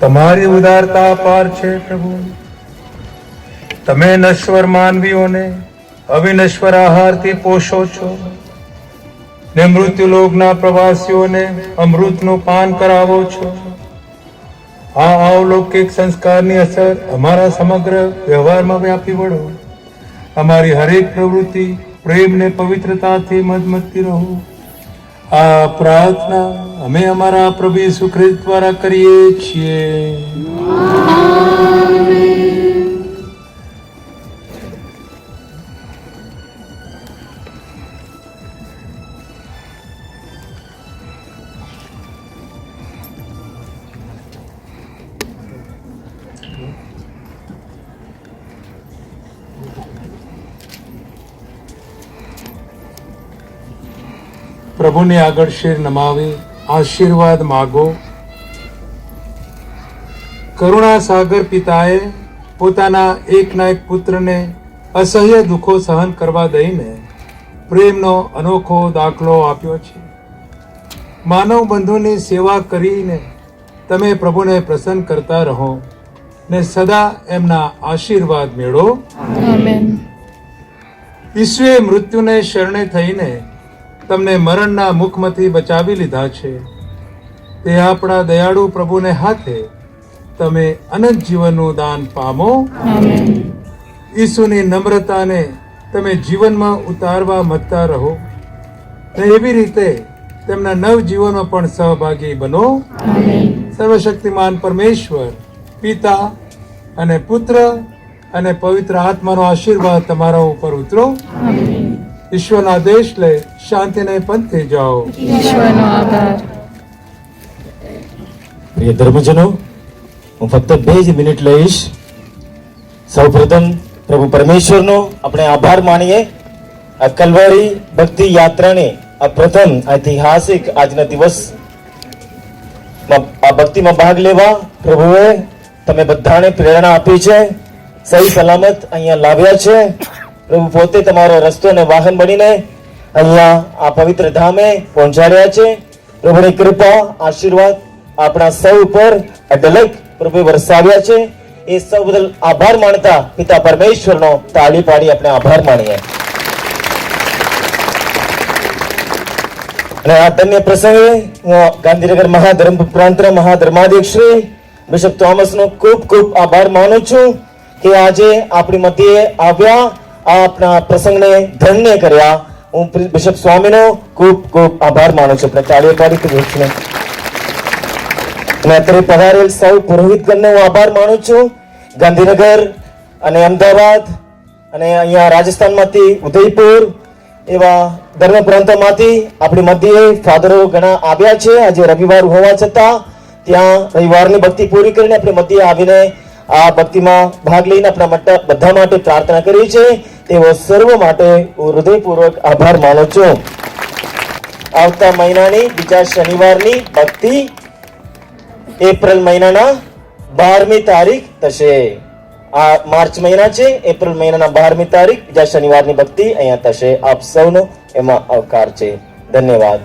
Speaker 1: તમારી ઉદારતા અપાર છે પ્રભુ. તમે નશ્વર માનવીઓને અવિનશ્વર આહારથી પોષો છો ને મૃત્યુલોકના પ્રવાસીઓને અમૃતનું પાન કરાવો છો. આ અલૌકિક સંસ્કારની અસર અમારા સમગ્ર વ્યવહારમાં વ્યાપી વળો. અમારી હરેક પ્રવૃત્તિ પ્રેમ ને પવિત્રતાથી મદમતતી રહો. આ પ્રાર્થના અમે અમારા પ્રભુ ઈસુ ખ્રિસ્ત દ્વારા કરીએ છીએ. પ્રભુની આગળ શિર નમાવી આશીર્વાદ માગો. કરુણા સાગર પિતાએ પોતાના એકના એક પુત્રને અસહ્ય દુઃખો સહન કરવા દઈને પ્રેમનો અનોખો દાખલો આપ્યો છે. માનવ બંધુની સેવા કરીને તમે પ્રભુને પ્રસન્ન કરતા રહો ને સદા એમના આશીર્વાદ મેળવો. ઈસુએ મૃત્યુને શરણે થઈને તમને મરણના મુખમાંથી બચાવી લીધા છે. તે આપણા દયાળુ પ્રભુને હાથે તમે અનંત જીવનનું દાન પામો. ઈસુની નમ્રતાને તમે જીવનમાં ઉતારવા મથતા રહો ને એવી રીતે તેમના નવ જીવનમાં પણ સહભાગી બનો. સર્વશક્તિમાન પરમેશ્વર પિતા અને પુત્ર અને પવિત્ર આત્માનો આશીર્વાદ તમારા ઉપર ઉતરો. ઈશ્વરના આદેશ લઈ શાંતિને પંથે જાઓ.
Speaker 5: પ્રિય ધર્મજનો, હું ફક્ત 2 જ મિનિટ લઈશ. સૌપ્રથમ પ્રભુ પરમેશ્વરનો આપણે આભાર માનીએ. આ કલ્વરી ભક્તિ યાત્રાને આ પ્રથમ ઐતિહાસિક આજના દિવસ આ ભક્તિમાં ભાગ લેવા પ્રભુએ તમે બધાને પ્રેરણા આપી છે, સહી સલામત અહીંયા લાવ્યા છે. પ્રભુ પોતે તમારો રસ્તો અને વાહન બનીને અહીંયા આ પવિત્ર ધામે પહોંચાડ્યા છે. પ્રભુની કૃપા આશીર્વાદ આપણા સૌ ઉપર અઢળક પ્રભુ વરસાવ્યા છે. એ સૌ બદલ આભાર માનતા પિતા પરમેશ્વરનો તાળી પાડી આપણે આભાર માનીએ. અને આ ધન્ય પ્રસંગે હું ગાંધીનગર મહાધર્મ પ્રાંતના મહાધર્માધ્યક્ષ શ્રી બિશપ થોમસનો ખૂબ ખૂબ આભાર માનું છું કે આજે આપણી મધ્યે આવ્યા, આપના પ્રસંગને ધન્ય કર્યા. હું બિશપ સ્વામીનો ખૂબ ખૂબ આભાર માનું છું. આપણે તાળીઓ પાડી અને અત્યારે પધારેલ સૌ પુરોહિતગણનો હું આભાર માનું છું. ગાંધીનગર અને અમદાવાદ અને અહીંયા રાજસ્થાનમાંથી ઉદયપુર એવા ધર્મ પ્રાંતોમાંથી આપણી મધ્યે ફાધરો ઘણા આવ્યા છે. આજે રવિવાર હોવા છતાં ત્યાં રવિવારની ભક્તિ પૂરી કરીને આપણી મધ્યે આવીને આ ભક્તિમાં ભાગ લઈને આપણા બધા માટે પ્રાર્થના કરી છે. તેઓ સર્વ માટે હું હૃદયપૂર્વક આભાર માનું છું. આવતા મહિનાની બીજા શનિવારની ભક્તિ એપ્રિલ મહિનાના 12મી તારીખ થશે. આ માર્ચ મહિના છે, એપ્રિલ મહિનાના 12મી તારીખ બીજા શનિવારની ભક્તિ અહીંયા થશે. આપ સૌનો એમાં આવકાર છે. ધન્યવાદ.